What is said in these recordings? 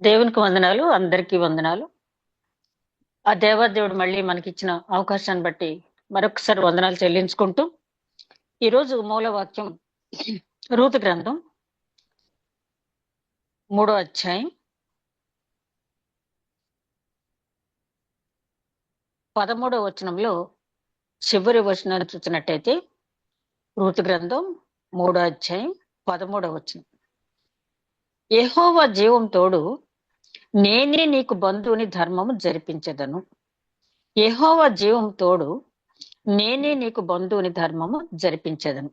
దేవునికి వందనాలు. అందరికీ వందనాలు. ఆ దేవాదేవుడు మళ్ళీ మనకిచ్చిన అవకాశాన్ని బట్టి మరొకసారి వందనాలు చెల్లించుకుంటూ, ఈరోజు మూలవాక్యం రూతు గ్రంథం 3వ అధ్యాయం 13వ వచనంలో చివరి వచనాన్ని చూసినట్టయితే, రూతు గ్రంథం 3వ అధ్యాయం 13వ వచనం. యెహోవా జీవం తోడు, నేనే నీకు బంధువుని ధర్మము జరిపించెదను. యెహోవా జీవం తోడు, నేనే నీకు బంధువుని ధర్మము జరిపించెదను.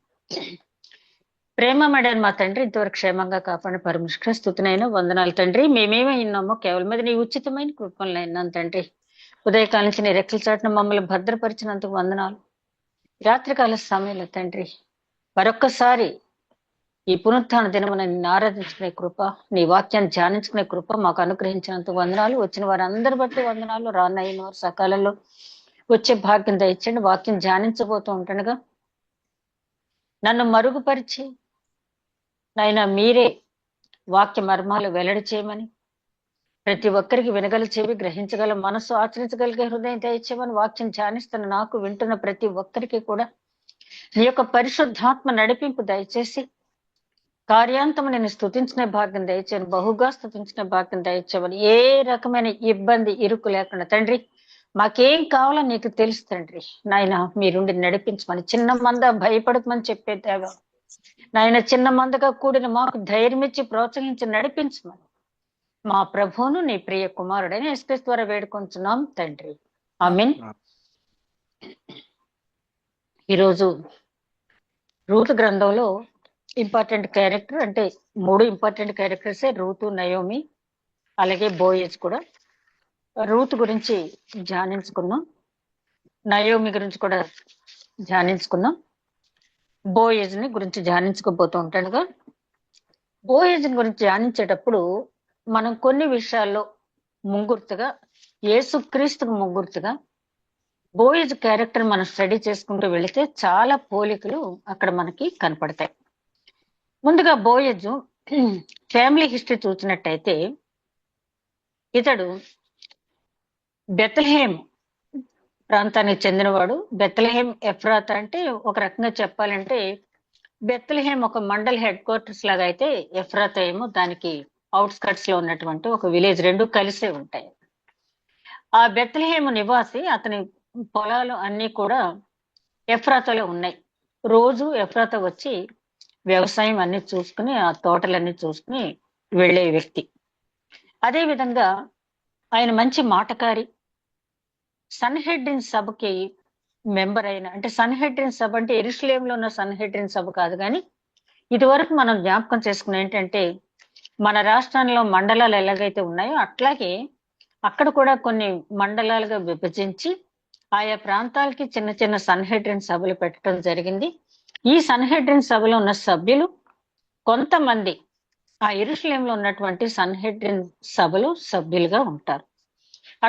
ప్రేమమడని మా తండ్రి, ఇంతవరకు క్షేమంగా కాపాడిన పరమేశ్వర స్తుతినైనా వందనాలు తండ్రి. మేమేమై ఉన్నామో కేవలం మీద నీ ఉచితమైన కృపలైనా తండ్రి. ఉదయకాలం నుంచి నీ రెక్కల చాటున మమ్మల్ని భద్రపరిచినందుకు వందనాలు. రాత్రికాల సమయంలో తండ్రి, మరొక్కసారి ఈ పునరుత్థాన దినమున నిన్ను ఆరాధించుకునే కృప, నీ వాక్యాన్ని ధ్యానించుకునే కృప మాకు అనుగ్రహించినందుకు వందనాలు. వచ్చిన వారు అందరి బట్టి వందనాలు. రానైన వారు సకాలంలో వచ్చే భాగ్యం దయచండి. వాక్యం ధ్యానించబోతూ ఉంటుండగా నన్ను మరుగుపరిచి నాయనా మీరే వాక్య మర్మాలు వెల్లడి చేయమని, ప్రతి ఒక్కరికి వినగల చెవి, గ్రహించగల మనసు, ఆచరించగలిగే హృదయం దయచేయమని, వాక్యం ధ్యానిస్తున్న నాకు, వింటున్న ప్రతి ఒక్కరికి కూడా నీ యొక్క పరిశుద్ధాత్మ నడిపింపు దయచేసి కార్యాంతము నేను స్తుతించిన భాగ్యం దయచేయని, బహుగా స్తుతించిన భాగ్యం దయచేయమని, ఏ రకమైన ఇబ్బంది ఇరుకు లేకుండా తండ్రి మాకేం కావాలో నీకు తెలుసు తండ్రి. నాయన మీరుండి నడిపించమని, చిన్న మంద భయపడకమని చెప్పే దేవ నాయన, చిన్న మందగా కూడిన మాకు ధైర్యం ఇచ్చి ప్రోత్సహించి నడిపించమని మా ప్రభువును నీ ప్రియ కుమారుడైన యేసుక్రీస్తు ద్వారా వేడుకొంచున్నాం తండ్రి. ఆమేన్. ఈరోజు రూతు గ్రంథంలో ఇంపార్టెంట్ క్యారెక్టర్, అంటే 3 ఇంపార్టెంట్ క్యారెక్టర్సే, రూతు, నయోమి, అలాగే బోయేజ్ కూడా. రూతు గురించి ధ్యానించుకున్నాం, నయోమి గురించి కూడా ధ్యానించుకున్నాం, బోయేజ్ ని గురించి ధ్యానించుకోబోతూ ఉంటాడుగా. బోయేజ్ గురించి ధ్యానించేటప్పుడు మనం కొన్ని విషయాల్లో ముంగుర్తుగా, యేసుక్రీస్తుకు ముంగుర్తుగా బోయేజ్ క్యారెక్టర్ మనం స్టడీ చేసుకుంటూ వెళితే చాలా పోలికలు అక్కడ మనకి కనపడతాయి. ముందుగా బోయేజ్ ఫ్యామిలీ హిస్టరీ చూసినట్టయితే, ఇతడు బెత్లెహేమ్ ప్రాంతానికి చెందినవాడు. బెత్లెహేమ్ ఎఫ్రాతా అంటే ఒక రకంగా చెప్పాలంటే బెత్లెహేమ్ ఒక మండల్ హెడ్ క్వార్టర్స్ లాగా అయితే, ఎఫ్రాతా ఏమో దానికి అవుట్స్కట్స్ లో ఉన్నటువంటి ఒక విలేజ్. రెండు కలిసే ఉంటాయి. ఆ బెత్లెహేమ్ నివాసి, అతని పొలాలు అన్ని కూడా ఎఫ్రాతాలో ఉన్నాయి. రోజు ఎఫ్రాతా వచ్చి వ్యవసాయం అన్ని చూసుకుని, ఆ తోటలన్నీ చూసుకుని వెళ్లే వ్యక్తి. అదే విధంగా ఆయన మంచి మాటకారి. సన్హెడ్రిన్ సభకి మెంబర్ అయిన, అంటే సన్హెడ్రిన్ సభ అంటే యెరూషలేములో ఉన్న సన్హెడ్రిన్ సభ కాదు, కానీ ఇదివరకు మనం జ్ఞాపకం చేసుకున్న ఏంటంటే, మన రాష్ట్రంలో మండలాలు ఎలాగైతే ఉన్నాయో అట్లాగే అక్కడ కూడా కొన్ని మండలాలుగా విభజించి ఆయా ప్రాంతాలకి చిన్న చిన్న సన్హెడ్రిన్ సభలు పెట్టడం జరిగింది. ఈ సన్హెడ్రిన్ సభలో ఉన్న సభ్యులు కొంతమంది ఆ యెరూషలేములో ఉన్నటువంటి సన్హెడ్రిన్ సభలో సభ్యులుగా ఉంటారు.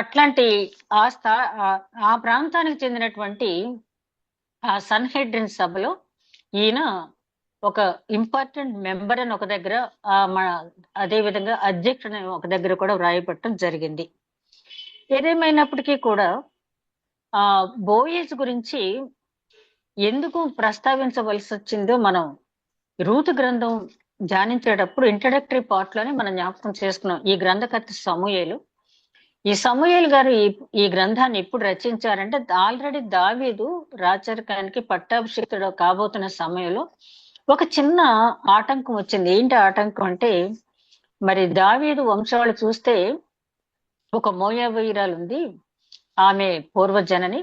అట్లాంటి ఆ ప్రాంతానికి చెందినటువంటి ఆ సన్హెడ్రిన్ సభలో ఈయన ఒక ఇంపార్టెంట్ మెంబర్ అని ఒక దగ్గర, అదే విధంగా అధ్యక్షుడు ఒక దగ్గర కూడా వ్రాయబట్టడం జరిగింది. ఏదేమైనప్పటికీ కూడా ఆ బోయేజ్ గురించి ఎందుకు ప్రస్తావించవలసి వచ్చిందో మనం రూతు గ్రంథం ధ్యానించేటప్పుడు ఇంట్రడక్టరీ పార్ట్ లోనే మనం జ్ఞాపకం చేసుకున్నాం. ఈ గ్రంథకర్త సమూయేలు. ఈ సమూయేలు గారు ఈ గ్రంథాన్ని ఎప్పుడు రచించారంటే, ఆల్రెడీ దావీదు రాచరికానికి పట్టాభిషిక్తుడు కాబోతున్న సమయంలో ఒక చిన్న ఆటంకం వచ్చింది. ఏంటి ఆటంకం అంటే, మరి దావీదు వంశాలు చూస్తే ఒక మోయాబీయురాలు ఉంది, ఆమె పూర్వజనని.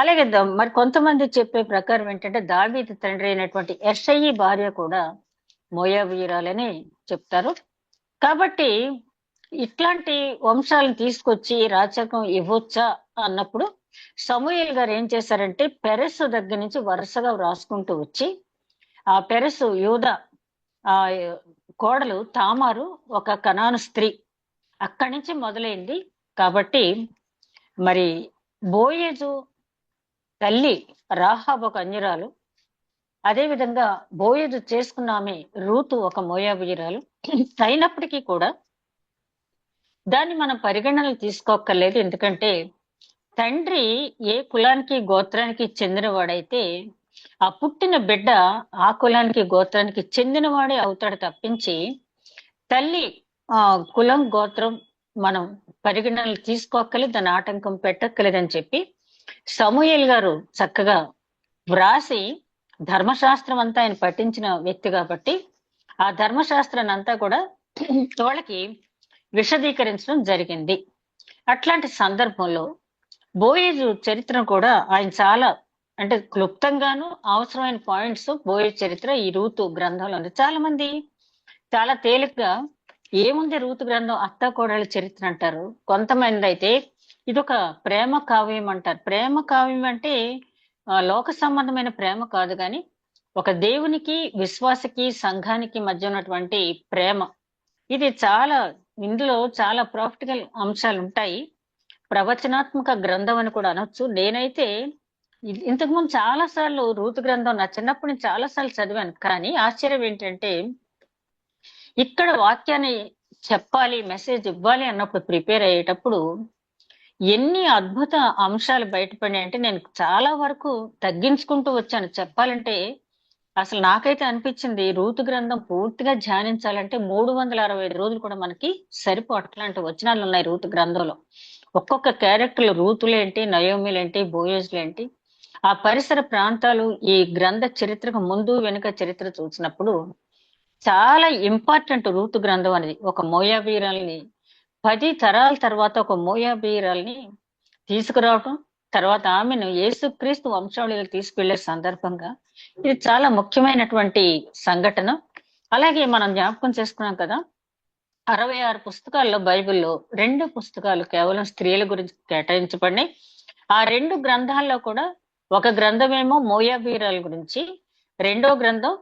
అలాగే మరి కొంతమంది చెప్పే ప్రకారం ఏంటంటే, దావీదు తండ్రి అయినటువంటి యెషయి భార్య కూడా మోయాబీయురాలని చెప్తారు. కాబట్టి ఇట్లాంటి వంశాలను తీసుకొచ్చి రాచకం ఇవ్వచ్చా అన్నప్పుడు సమూయేలు గారు ఏం చేశారంటే, పెరెసు దగ్గర నుంచి వరుసగా వ్రాసుకుంటూ వచ్చి, ఆ పెరెసు యూదా ఆ కోడలు తామారు ఒక కనాను స్త్రీ, అక్కడి నుంచి మొదలైంది. కాబట్టి మరి బోయేజు తల్లి రాహాబు ఒక అన్యురాలు, అదే విధంగా బోయేజు చేసుకున్న ఆమె రూతు ఒక మోయాబీయురాలు అయినప్పటికీ కూడా దాన్ని మనం పరిగణనలు తీసుకోక్కర్లేదు. ఎందుకంటే తండ్రి ఏ కులానికి గోత్రానికి చెందినవాడైతే ఆ పుట్టిన బిడ్డ ఆ కులానికి గోత్రానికి చెందినవాడే అవుతాడు తప్పించి తల్లి కులం గోత్రం మనం పరిగణనలు తీసుకోక్కర్లేదు, దాని ఆటంకం పెట్టక్కర్లేదని చెప్పి సమూయేలు గారు చక్కగా వ్రాసి ధర్మశాస్త్రం అంతా ఆయన పఠించిన వ్యక్తి కాబట్టి ఆ ధర్మశాస్త్రాన్ని అంతా కూడా వాళ్ళకి విశదీకరించడం జరిగింది. అట్లాంటి సందర్భంలో బోయేజు చరిత్ర కూడా ఆయన చాలా అంటే క్లుప్తంగాను అవసరమైన పాయింట్స్ బోయేజు చరిత్ర ఈ రూతు గ్రంథంలో ఉంది. చాలా మంది చాలా తేలిగ్గా ఏముంది రూతు గ్రంథం అత్త కోడళ్ళ చరిత్ర అంటారు. కొంతమంది అయితే ఇదొక ప్రేమ కావ్యం అంటారు. ప్రేమ కావ్యం అంటే లోక సంబంధమైన ప్రేమ కాదు, కానీ ఒక దేవునికి విశ్వాసకి సంఘానికి మధ్య ఉన్నటువంటి ప్రేమ. ఇది చాలా ఇందులో చాలా ప్రాక్టికల్ అంశాలు ఉంటాయి. ప్రవచనాత్మక గ్రంథం అని కూడా అనొచ్చు. నేనైతే ఇంతకుముందు చాలా సార్లు రూతు గ్రంథం నా చిన్నప్పటి నుంచి చాలా సార్లు చదివాను. కానీ ఆశ్చర్యం ఏంటంటే ఇక్కడ వాక్యాన్ని చెప్పాలి, మెసేజ్ ఇవ్వాలి అన్నప్పుడు ప్రిపేర్ అయ్యేటప్పుడు ఎన్ని అద్భుత అంశాలు బయటపడినాయి అంటే నేను చాలా వరకు తగ్గించుకుంటూ వచ్చాను. చెప్పాలంటే అసలు నాకైతే అనిపించింది రూతు గ్రంథం పూర్తిగా ధ్యానించాలంటే 365 రోజులు కూడా మనకి అట్లాంటి వచనాలు ఉన్నాయి రూతు గ్రంథంలో. ఒక్కొక్క క్యారెక్టర్లు రూతులేంటి, నయోమిలేంటి, బోయేజ్లేంటి, ఆ పరిసర ప్రాంతాలు ఈ గ్రంథ చరిత్రకు ముందు వెనుక చరిత్ర చూసినప్పుడు చాలా ఇంపార్టెంట్ రూతు గ్రంథం అనేది. ఒక మోయాబీరాల్ని 10 తరాల తర్వాత ఒక మోయాబీరాల్ని తీసుకురావటం, తర్వాత ఆమెను యేసుక్రీస్తు వంశావళికి తీసుకెళ్లే సందర్భంగా ఇది చాలా ముఖ్యమైనటువంటి సంఘటన. అలాగే మనం జ్ఞాపకం చేసుకున్నాం కదా, 66 పుస్తకాల్లో బైబిల్లో 2 పుస్తకాలు కేవలం స్త్రీల గురించి కేటాయించబడినాయి. ఆ 2 గ్రంథాల్లో కూడా ఒక గ్రంథమేమో మోయాబీరాల గురించి, రెండో గ్రంథం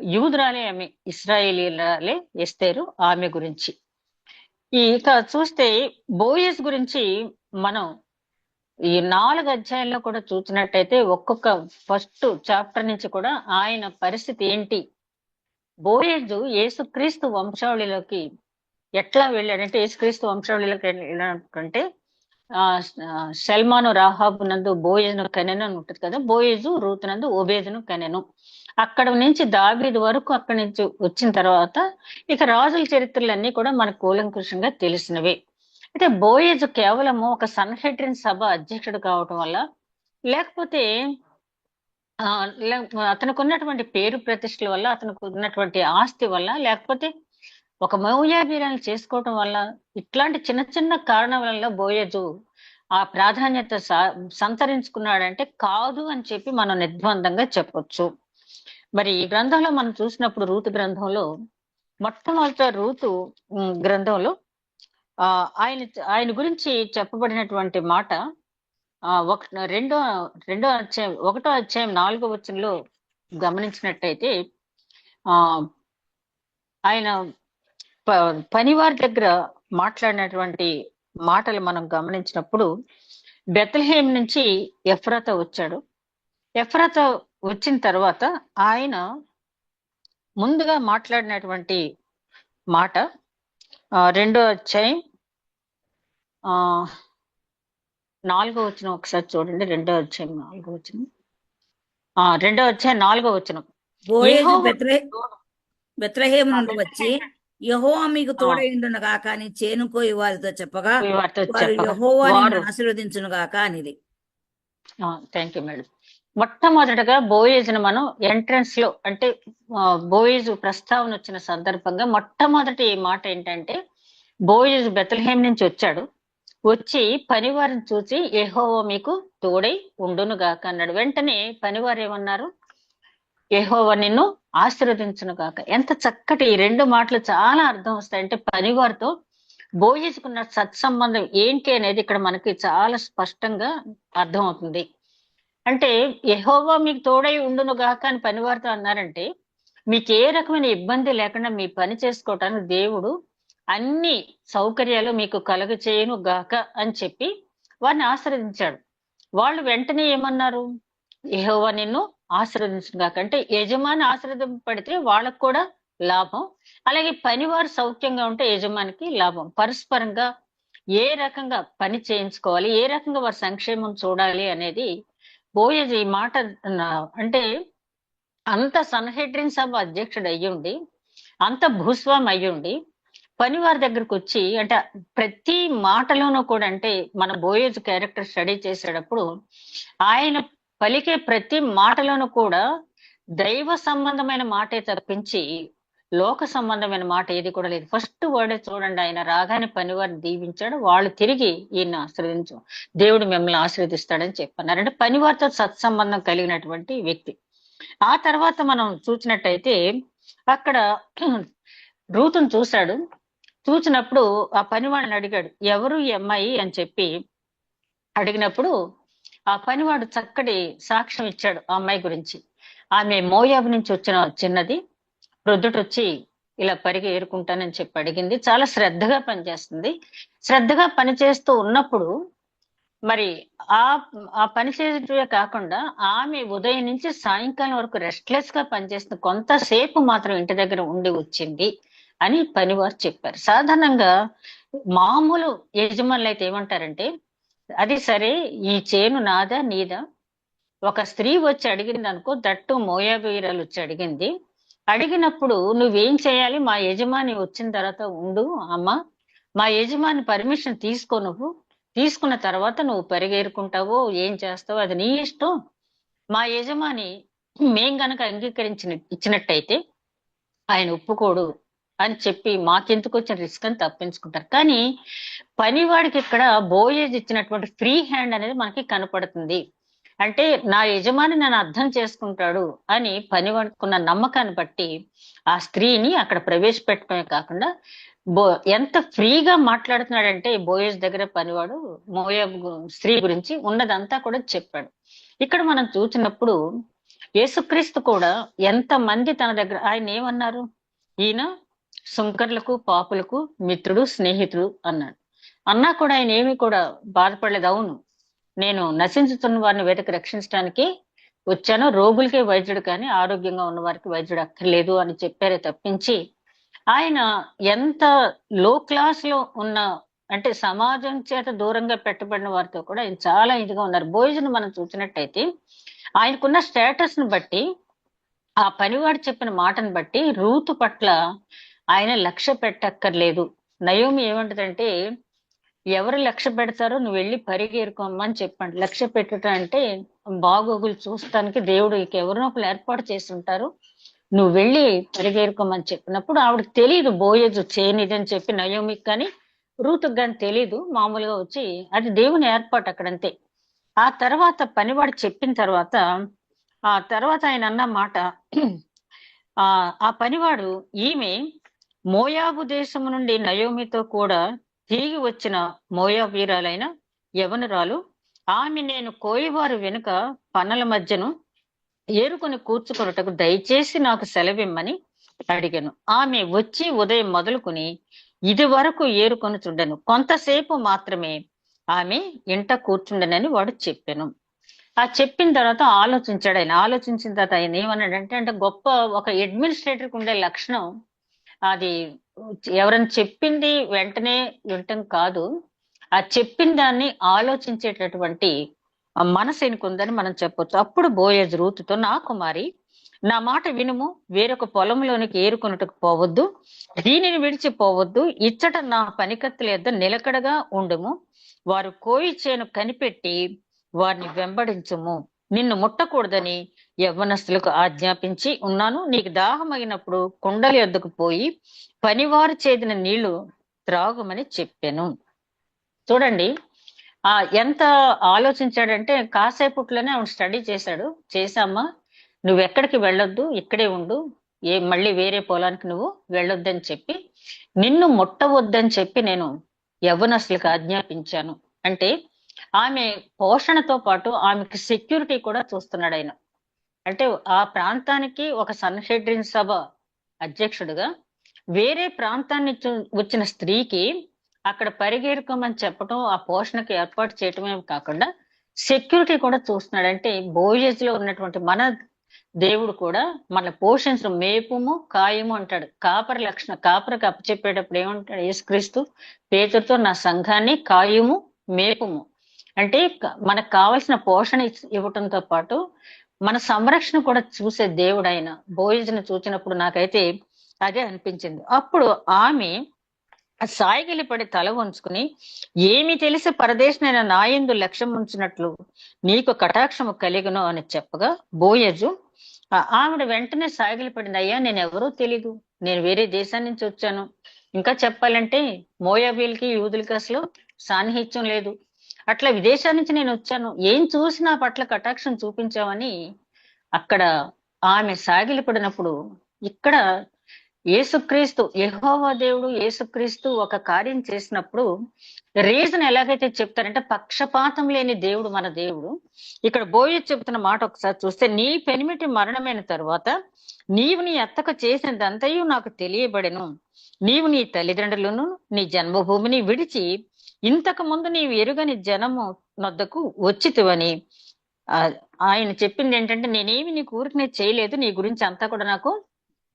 యూదురాలే, ఆమె ఇశ్రాయేలీయురాలే ఎస్తేరు, ఆమె గురించి. ఇక చూస్తే బోయస్ గురించి మనం ఈ 4 అధ్యాయాల్లో కూడా చూసినట్టయితే ఒక్కొక్క ఫస్ట్ చాప్టర్ నుంచి కూడా ఆయన పరిస్థితి ఏంటి, బోయేజు యేసుక్రీస్తు వంశావళిలోకి ఎట్లా వెళ్ళాడంటే, యేసుక్రీస్తు వంశావళిలోకి వెళ్ళాడంటే సల్మాను రాహాబు నందు బోయేజును కనెను అని ఉంటుంది కదా, బోయేజు రూతు నందు ఓబేదును కనెను. అక్కడ నుంచి దావీదు వరకు అక్కడి నుంచి వచ్చిన తర్వాత ఇక రాజుల చరిత్రలన్నీ కూడా మనకు కూలంకుషంగా తెలిసినవే. అయితే బోయేజు కేవలము ఒక సన్హెడ్రిన్ సభ అధ్యక్షుడు కావటం వల్ల, లేకపోతే అతనికి ఉన్నటువంటి పేరు ప్రతిష్టల వల్ల, అతనికి ఉన్నటువంటి ఆస్తి వల్ల, లేకపోతే ఒక మోయాబీరాన్ని చేసుకోవటం వల్ల, ఇట్లాంటి చిన్న చిన్న కారణాల వల్ల బోయేజు ఆ ప్రాధాన్యత సంతరించుకున్నాడంటే కాదు అని చెప్పి మనం నిర్ద్వందంగా చెప్పొచ్చు. మరి ఈ గ్రంథంలో మనం చూసినప్పుడు రూతు గ్రంథంలో మొట్టమొదట రూతు గ్రంథంలో ఆయన గురించి చెప్పబడినటువంటి మాట రెండో అధ్యాయం 1వ అధ్యాయం 4వ వచనంలో గమనించినట్టయితే ఆయన పనివారి దగ్గర మాట్లాడినటువంటి మాటలు మనం గమనించినప్పుడు, బెత్లెహేం నుంచి ఎఫ్రాతా వచ్చాడు. ఎఫ్రాతా వచ్చిన తర్వాత ఆయన ముందుగా మాట్లాడినటువంటి మాట 2వ అధ్యాయం 4వ వచనం ఒకసారి చూడండి. 2వ అధ్యాయం 4వ వచనం, 2వ అధ్యాయం 4వ వచనం. బెత్లెహేము నుండి వచ్చి యెహోవా మీకు తోడైండును గాక అని చేనుకోయి వారితో చెప్పగా వారు యెహోవా నిన్ను ఆశీర్వదించును గాక అనేది. Thank you madam. మొట్టమొదటగా బోయేజును మనం ఎంట్రన్స్ లో, అంటే బోయేజు ప్రస్తావన వచ్చిన సందర్భంగా మొట్టమొదటి మాట ఏంటంటే, బోయేజు బెత్లెహేం నుంచి వచ్చాడు. వచ్చి పనివారిని చూసి యెహోవా మీకు తోడై ఉండును గాక అన్నాడు. వెంటనే పనివారు ఏమన్నారు, యెహోవా నిన్ను ఆశీర్వదించును గాక. ఎంత చక్కటి ఈ 2 మాటలు చాలా అర్థం వస్తాయి. అంటే పనివారితో బోయేజుకున్న సత్సంబంధం ఏంటి అనేది ఇక్కడ మనకి చాలా స్పష్టంగా అర్థం అవుతుంది. అంటే యెహోవా మీకు తోడై ఉండును గాక అని పనివారితో అన్నారంటే, మీకు ఏ రకమైన ఇబ్బంది లేకుండా మీ పని చేసుకోవటానికి దేవుడు అన్ని సౌకర్యాలు మీకు కలుగచేయును గాక అని చెప్పి వారిని ఆశీర్వదించాడు. వాళ్ళు వెంటనే ఏమన్నారు, యెహోవా నిన్ను ఆశీర్వదించును గాక. అంటే యజమాని ఆశీర్వదింపడితే వాళ్ళకు కూడా లాభం, అలాగే పనివారు సౌఖ్యంగా ఉంటే యజమానికి లాభం. పరస్పరంగా ఏ రకంగా పని చేయించుకోవాలి, ఏ రకంగా వారి సంక్షేమం చూడాలి అనేది బోయజ్ ఈ మాట అంటే అంత సన్హెడ్రిన్ సభ అధ్యక్షుడు అయ్యుండి, అంత భూస్వామి అయ్యుండి పని వారి దగ్గరకు వచ్చి అంటే ప్రతి మాటలోనూ కూడా అంటే మన బోయేజ్ క్యారెక్టర్ స్టడీ చేసేటప్పుడు ఆయన పలికే ప్రతి మాటలోనూ కూడా దైవ సంబంధమైన మాటే తప్పించి లోక సంబంధమైన మాట ఏది కూడా లేదు. ఫస్ట్ వర్డే చూడండి, ఆయన రాగానే పనివారిని దీవించాడు, వాళ్ళు తిరిగి ఈయన ఆశీర్వదించు, దేవుడు మిమ్మల్ని ఆశీర్వదిస్తాడని చెప్పన్నారు. అంటే పనివారితో సత్సంబంధం కలిగినటువంటి వ్యక్తి. ఆ తర్వాత మనం చూసినట్టయితే అక్కడ రూతును చూశాడు. చూసినప్పుడు ఆ పనివాడిని అడిగాడు, ఎవరు ఈ అమ్మాయి అని చెప్పి అడిగినప్పుడు ఆ పనివాడు చక్కటి సాక్ష్యం ఇచ్చాడు ఆ అమ్మాయి గురించి. ఆమె మోయాబు నుంచి వచ్చిన చిన్నది, ప్రొద్దుటొచ్చి ఇలా పరిగి ఏరుకుంటానని చెప్పి అడిగింది. చాలా శ్రద్ధగా పనిచేస్తుంది. శ్రద్ధగా పనిచేస్తూ ఉన్నప్పుడు మరి ఆ పని చేయటమే కాకుండా ఆమె ఉదయం నుంచి సాయంకాలం వరకు రెస్ట్లెస్ గా పనిచేస్తుంది, కొంతసేపు మాత్రం ఇంటి దగ్గర ఉండి వచ్చింది అని పనివారు చెప్పారు. సాధారణంగా మామూలు యజమానులు అయితే ఏమంటారంటే, అది సరే ఈ చేను నాదా నీదా, ఒక స్త్రీ వచ్చి అడిగింది అనుకో, దట్టు మోయాబీరాలు వచ్చి అడిగింది, అడిగినప్పుడు నువ్వేం చేయాలి, మా యజమాని వచ్చిన తర్వాత ఉండు అమ్మా, మా యజమాని పర్మిషన్ తీసుకో, నువ్వు తీసుకున్న తర్వాత నువ్వు పరిగేరుకుంటావో ఏం చేస్తావో అది నీ ఇష్టం, మా యజమాని మేం గనక ఇచ్చినట్టయితే ఆయన ఒప్పుకోడు అని చెప్పి మాకెందుకు వచ్చిన రిస్క్ అని తప్పించుకుంటారు. కానీ పనివాడికి ఇక్కడ బోయేజ్ ఇచ్చినటువంటి ఫ్రీ హ్యాండ్ అనేది మనకి కనపడుతుంది. అంటే నా యజమాని నన్ను అర్థం చేసుకుంటాడు అని పనివాడుకున్న నమ్మకాన్ని బట్టి ఆ స్త్రీని అక్కడ ప్రవేశపెట్టడమే కాకుండా ఎంత ఫ్రీగా మాట్లాడుతున్నాడంటే బోయేజ్ దగ్గర పనివాడు మోయాబు స్త్రీ గురించి ఉన్నదంతా కూడా చెప్పాడు. ఇక్కడ మనం చూసినప్పుడు యేసుక్రీస్తు కూడా ఎంత మంది తన దగ్గర, ఆయన ఏమన్నారు, ఈయన సుంకర్లకు పాపులకు మిత్రుడు స్నేహితుడు అన్నాడు. అన్నా కూడా ఆయన ఏమీ కూడా బాధపడలేదు. అవును, నేను నశించుతున్న వారిని వెతికి రక్షించడానికి వచ్చాను, రోగులకే వైద్యుడు కానీ ఆరోగ్యంగా ఉన్న వారికి వైద్యుడు అక్కర్లేదు అని చెప్పారే తప్పించి, ఆయన ఎంత లో క్లాస్ లో ఉన్న అంటే సమాజం చేత దూరంగా పెట్టబడిన వారితో కూడా ఆయన చాలా ఇదిగా ఉన్నారు. భోజనం మనం చూసినట్టయితే ఆయనకున్న స్టేటస్ ను బట్టి, ఆ పనివాడు చెప్పిన మాటను బట్టి రూతు పట్ల ఆయన లక్ష్య పెట్టక్కర్లేదు. నయోమి ఏమంటదంటే, ఎవరు లక్ష్య పెడతారో నువ్వు వెళ్ళి పరిగెరుకోమని చెప్పండి. లక్ష్య పెట్టడం అంటే బాగోగులు చూస్తానికి దేవుడు ఎవరినో ఒకరు ఏర్పాటు చేసి ఉంటారు, నువ్వు వెళ్ళి పరిగెరుకోమని చెప్పినప్పుడు ఆవిడకి తెలియదు బోయేజు చేయనిదని చెప్పి నయోమికి కానీ రూతుకు కానీ తెలీదు. మామూలుగా వచ్చి అది దేవుని ఏర్పాటు అక్కడంతే. ఆ తర్వాత పనివాడు చెప్పిన తర్వాత ఆయన అన్న మాట, ఆ పనివాడు, ఈమె మోయాబు దేశము నుండి నయోమితో కూడా తిరిగి వచ్చిన మోయాబీరాలైన యవనురాలు, ఆమె నేను కోయివారు వెనుక పనల మధ్యను ఏరుకొని కూర్చుకొనుటకు దయచేసి నాకు సెలవిమ్మని అడిగాను. ఆమె వచ్చి ఉదయం మొదలుకొని ఇది వరకు ఏరుకొని చుండెను, కొంతసేపు మాత్రమే ఆమె ఇంట కూర్చుండనని వాడు చెప్పాను. ఆ చెప్పిన తర్వాత ఆలోచించాడు. ఆయన ఆలోచించిన తర్వాత ఆయన ఏమన్నాడంటే, అంటే గొప్ప ఒక అడ్మినిస్ట్రేటర్కి ఉండే లక్షణం అది ఎవరైనా చెప్పింది వెంటనే వినటం కాదు, ఆ చెప్పిన దాన్ని ఆలోచించేటటువంటి మనసు ఎనుకుందని మనం చెప్పొచ్చు. అప్పుడు బోయేజు రూతుతో, నా కుమారి, నా మాట వినుము, వేరొక పొలంలోనికి ఏరుకొనుటకు పోవద్దు, దీనిని విడిచిపోవద్దు, ఇచ్చట నా పనికత్తుల యొద్ద నిలకడగా ఉండుము, వారు కోయి చేను కనిపెట్టి వారిని వెంబడించుము, నిన్ను ముట్టకూడదని యవ్వనస్తులకు ఆజ్ఞాపించి ఉన్నాను, నీకు దాహమైనప్పుడు కుండల యొద్దకు పోయి పనివారు చేదిన నీళ్లు త్రాగుమని చెప్పాను. చూడండి ఎంత ఆలోచించాడంటే, కాసేపుట్లోనే ఆవిడ స్టడీ చేశామ్మా, నువ్వెక్కడికి వెళ్ళొద్దు, ఇక్కడే ఉండు, మళ్ళీ వేరే పొలానికి నువ్వు వెళ్ళొద్దని చెప్పి, నిన్ను ముట్టవద్దని చెప్పి నేను యవ్వనస్తులకు ఆజ్ఞాపించాను. అంటే ఆమె పోషణతో పాటు ఆమెకి సెక్యూరిటీ కూడా చూస్తున్నాడు ఆయన. అంటే ఆ ప్రాంతానికి ఒక సన్హెడ్రిన్ సభ అధ్యక్షుడుగా వేరే ప్రాంతాన్ని వచ్చిన స్త్రీకి అక్కడ పరిగెరుకోమని చెప్పడం, ఆ పోషణకు ఏర్పాటు చేయటమే కాకుండా సెక్యూరిటీ కూడా చూస్తున్నాడు. అంటే బోయేజ్ లో ఉన్నటువంటి మన దేవుడు కూడా మన పోషించడం, మేపుము కాయము అంటాడు. కాపరి లక్షణం, కాపరికి అప్పచెప్పేటప్పుడు ఏమంటాడు యేసుక్రీస్తు పేతురుతో, నా సంఘాన్ని కాయుము మేపుము అంటే మనకు కావలసిన పోషణ ఇవ్వటంతో పాటు మన సంరక్షణ కూడా చూసే దేవుడు ఆయన. బోయజును చూచినప్పుడు నాకైతే అదే అనిపించింది. అప్పుడు ఆమె సాయిగిలి పడి తల వంచుకుని, ఏమి తెలిసి పరదేశనైన నాయందు లక్ష్యం ఉంచినట్లు నీకు కటాక్షము కలిగును అని చెప్పగా, బోయజు ఆవిడ వెంటనే సాగిలి పడింది, అయ్యా నేను ఎవరో తెలీదు, నేను వేరే దేశాన్ని నుంచి వచ్చాను. ఇంకా చెప్పాలంటే మోయాబీలకి యూదులకి అసలు సాన్నిహిత్యం లేదు. అట్లా విదేశాల నుంచి నేను వచ్చాను, ఏం చూసి నా పట్ల కటాక్షం చూపించావని అక్కడ ఆమె సాగిలి పడినప్పుడు, ఇక్కడ యేసుక్రీస్తు, యెహోవా దేవుడు యేసుక్రీస్తు ఒక కార్యం చేసినప్పుడు రీజన్ ఎలాగైతే చెప్తారంటే, పక్షపాతం లేని దేవుడు మన దేవుడు. ఇక్కడ బోయజు చెబుతున్న మాట ఒకసారి చూస్తే, నీ పెనిమిటి మరణమైన తరువాత నీవు నీ అత్తకు చేసినదంతయు నాకు తెలియబడెను. నీవు నీ తల్లిదండ్రులను నీ జన్మభూమిని విడిచి ఇంతకు ముందు నీవు ఎరుగని జనము నొద్దకు వచ్చితివని. ఆయన చెప్పింది ఏంటంటే, నేనేమి నీకు ఊరికనే చేయలేదు, నీ గురించి అంతా కూడా నాకు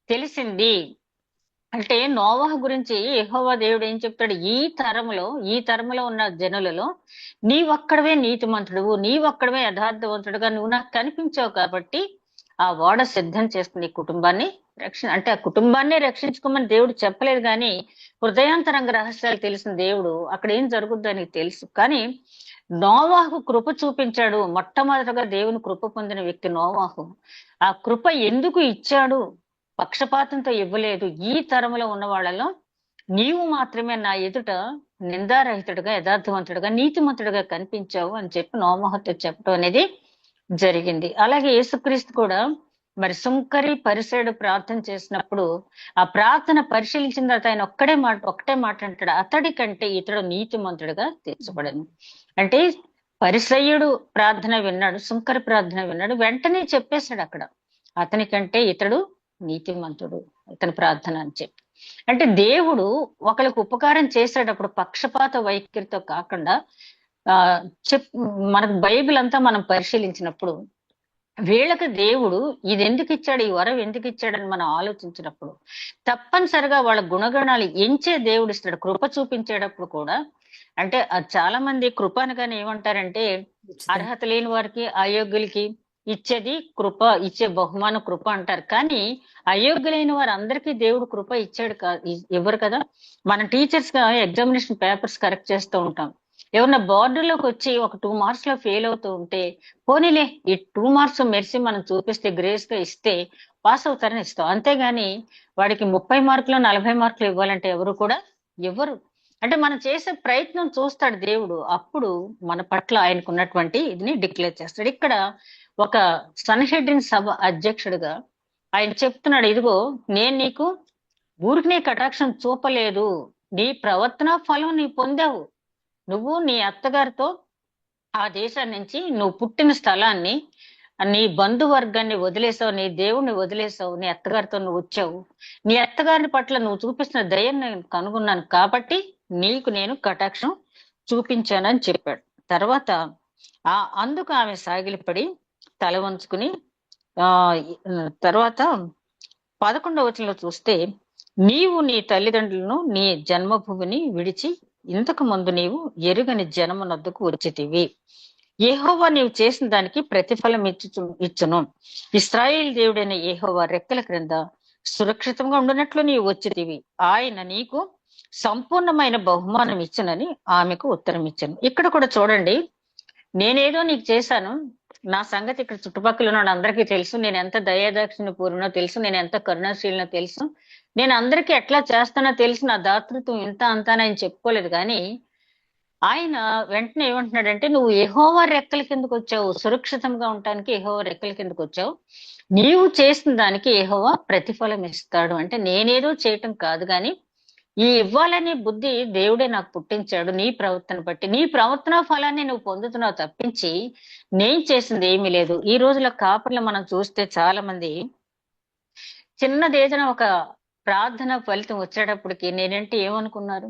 తెలిసింది. అంటే నోవహు గురించి యెహోవా దేవుడు ఏం చెప్తాడు, ఈ తరములో ఉన్న జనులలో నీవొక్కడవే నీతిమంతుడువు, నీవొక్కడవే యథార్థవంతుడుగా నువ్వు నాకు కనిపించావు కాబట్టి ఆ ఓడ సిద్ధం చేస్తుంది కుటుంబాన్ని అంటే ఆ కుటుంబాన్ని రక్షించుకోమని దేవుడు చెప్పలేదు, కానీ హృదయాంతరంగ రహస్యాలు తెలిసిన దేవుడు అక్కడ ఏం జరుగుద్దో నీకు తెలుసు. కానీ నోవాహు కృప చూపించాడు. మొట్టమొదటిగా దేవుని కృప పొందిన వ్యక్తి నోవాహు. ఆ కృప ఎందుకు ఇచ్చాడు? పక్షపాతంతో ఇవ్వలేదు. ఈ తరములో ఉన్న వాళ్ళలో నీవు మాత్రమే నా ఎదుట నిందారహితుడుగా, యథార్థవంతుడుగా, నీతిమంతుడుగా కనిపించావు అని చెప్పి నోవాహుతో చెప్పడం అనేది జరిగింది. అలాగే యేసుక్రీస్తు కూడా మరి సుంకరి పరిసేయుడు ప్రార్థన చేసినప్పుడు ఆ ప్రార్థన పరిశీలించిన తర్వాత ఆయన ఒకటే మాట అంటాడు, అతడి కంటే ఇతడు నీతిమంతుడుగా తీర్చబడను. అంటే పరిసయ్యుడు ప్రార్థన విన్నాడు, సుంకరి ప్రార్థన విన్నాడు, వెంటనే చెప్పేశాడు అక్కడ, అతని కంటే ఇతడు నీతిమంతుడు ఇతని ప్రార్థన అని చెప్పి. అంటే దేవుడు ఒకరికి ఉపకారం చేసేటప్పుడు పక్షపాత వైఖరితో కాకుండా మనకు బైబిల్ అంతా మనం పరిశీలించినప్పుడు వీళ్ళకి దేవుడు ఇది ఎందుకు ఇచ్చాడు, ఈ వరం ఎందుకు ఇచ్చాడని మనం ఆలోచించినప్పుడు తప్పనిసరిగా వాళ్ళ గుణగణాలు ఎంచే దేవుడు ఇస్తాడు. కృప చూపించేటప్పుడు కూడా అంటే చాలా మంది కృప అనగానే ఏమంటారంటే అర్హత లేని వారికి, అయోగ్యులకి ఇచ్చేది కృప, ఇచ్చే బహుమానం కృప అంటారు. కానీ అయోగ్యులైన వారు అందరికీ దేవుడు కృప ఇచ్చాడు ఇవ్వరు కదా. మన టీచర్స్ గా ఎగ్జామినేషన్ పేపర్స్ కరెక్ట్ చేస్తూ ఉంటాం. ఎవరన్నా బోర్డులోకి వచ్చి ఒక 2 మార్క్స్ లో ఫెయిల్ అవుతూ ఉంటే, పోనీలే ఈ 2 మార్క్స్ మెరిసి మనం చూపిస్తే, గ్రేస్ గా ఇస్తే పాస్ అవుతారని ఇస్తాం. అంతేగాని వాడికి 30 మార్కులు 40 మార్కులు ఇవ్వాలంటే ఎవరు కూడా ఇవ్వరు. అంటే మనం చేసే ప్రయత్నం చూస్తాడు దేవుడు, అప్పుడు మన పట్ల ఆయనకు ఉన్నటువంటి ఇదిని డిక్లేర్ చేస్తాడు. ఇక్కడ ఒక సన్హెడ్రిన్ సభ అధ్యక్షుడిగా ఆయన చెప్తున్నాడు, ఇదిగో నేను నీకు ఊరికి కటాక్షం చూపలేదు, నీ ప్రవర్తన ఫలం నీ పొందావు. నువ్వు నీ అత్తగారితో ఆ దేశం నుంచి నువ్వు పుట్టిన స్థలాన్ని, నీ బంధువర్గాన్ని వదిలేసావు, నీ దేవుణ్ణి వదిలేసావు, నీ అత్తగారితో నువ్వు వచ్చావు, నీ అత్తగారి పట్ల నువ్వు చూపిస్తున్న దయను నేను కనుగొన్నాను కాబట్టి నీకు నేను కటాక్షం చూపించానని చెప్పాడు. తర్వాత అందుకు ఆమె సాగిలిపడి తల వంచుకుని తర్వాత 11వ వచనంలో చూస్తే, నీవు నీ తల్లిదండ్రులను నీ జన్మభూమిని విడిచి ఇంతకు ముందు నీవు ఎరుగని జనమునొద్దకు వచ్చితివి. యెహోవా నీవు చేసిన దానికి ప్రతిఫలం ఇచ్చును. ఇశ్రాయేలు దేవుడైన యెహోవా రెక్కల క్రింద సురక్షితంగా ఉండినట్లు నీవు వచ్చితివి. ఆయన నీకు సంపూర్ణమైన బహుమానం ఇచ్చునని ఆమెకు ఉత్తరం ఇచ్చాను. ఇక్కడ కూడా చూడండి, నేనేదో నీకు చేశాను, నా సంగతి ఇక్కడ చుట్టుపక్కల ఉన్న అందరికీ తెలుసు, నేను ఎంత దయాదాక్షిణ్య పూర్వనో తెలుసు, నేను ఎంత కరుణాశీలనో తెలుసు, నేను అందరికీ ఎట్లా చేస్తానో తెలుసు, నా దాతృత్వం ఇంత అంతానని చెప్పుకోలేదు. కానీ ఆయన వెంటనే ఏమంటున్నాడంటే, నువ్వు యెహోవా రెక్కల కిందకు వచ్చావు, సురక్షితంగా ఉండటానికి యెహోవా రెక్కల కిందకు వచ్చావు, నీవు చేసిన దానికి యెహోవా ప్రతిఫలం ఇస్తాడు. అంటే నేనేదో చేయటం కాదు, కానీ ఈ ఇవ్వాలనే బుద్ధి దేవుడే నాకు పుట్టించాడు. నీ ప్రవర్తన బట్టి, నీ ప్రవర్తన ఫలాన్ని నువ్వు పొందుతున్నావు తప్పించి నేను చేసింది ఏమీ లేదు. ఈ రోజుల కాపుర్లు మనం చూస్తే చాలా మంది చిన్నదేదైనా ఒక ప్రార్థన ఫలితం వచ్చేటప్పటికి నేనంటే ఏమనుకున్నారు,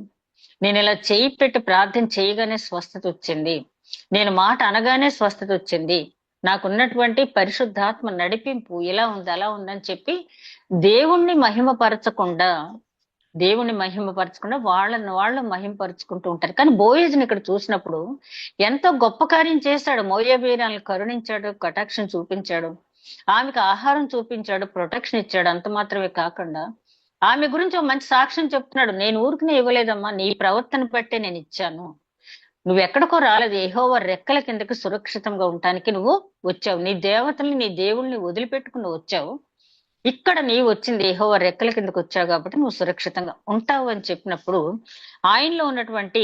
నేను ఇలా చేయి పెట్టి ప్రార్థన చేయగానే స్వస్థత వచ్చింది, నేను మాట అనగానే స్వస్థత వచ్చింది, నాకున్నటువంటి పరిశుద్ధాత్మ నడిపింపు ఇలా ఉంది అలా ఉందని చెప్పి దేవుణ్ణి మహిమపరచకుండా వాళ్ళని వాళ్ళు మహిమపరుచుకుంటూ ఉంటారు. కానీ బోయేజుని ఇక్కడ చూసినప్పుడు ఎంతో గొప్ప కార్యం చేశాడు. మోయాబీయులను కరుణించాడు, కటాక్షం చూపించాడు, ఆమెకు ఆహారం చూపించాడు, ప్రొటెక్షన్ ఇచ్చాడు. అంత మాత్రమే కాకుండా ఆమె గురించి ఒక మంచి సాక్ష్యం చెప్తున్నాడు. నేను ఊరికనే ఇవ్వలేదమ్మా, నీ ప్రవర్తన బట్టే నేను ఇచ్చాను. నువ్వు ఎక్కడికో రాలేదు, యెహోవా రెక్కల కిందకి సురక్షితంగా ఉండటానికి నువ్వు వచ్చావు. నీ దేవతల్ని, నీ దేవుళ్ళని వదిలిపెట్టుకుని వచ్చావు. ఇక్కడ నీవు వచ్చింది యెహోవా రెక్కల కిందకు వచ్చావు కాబట్టి నువ్వు సురక్షితంగా ఉంటావు అని చెప్పినప్పుడు ఆయనలో ఉన్నటువంటి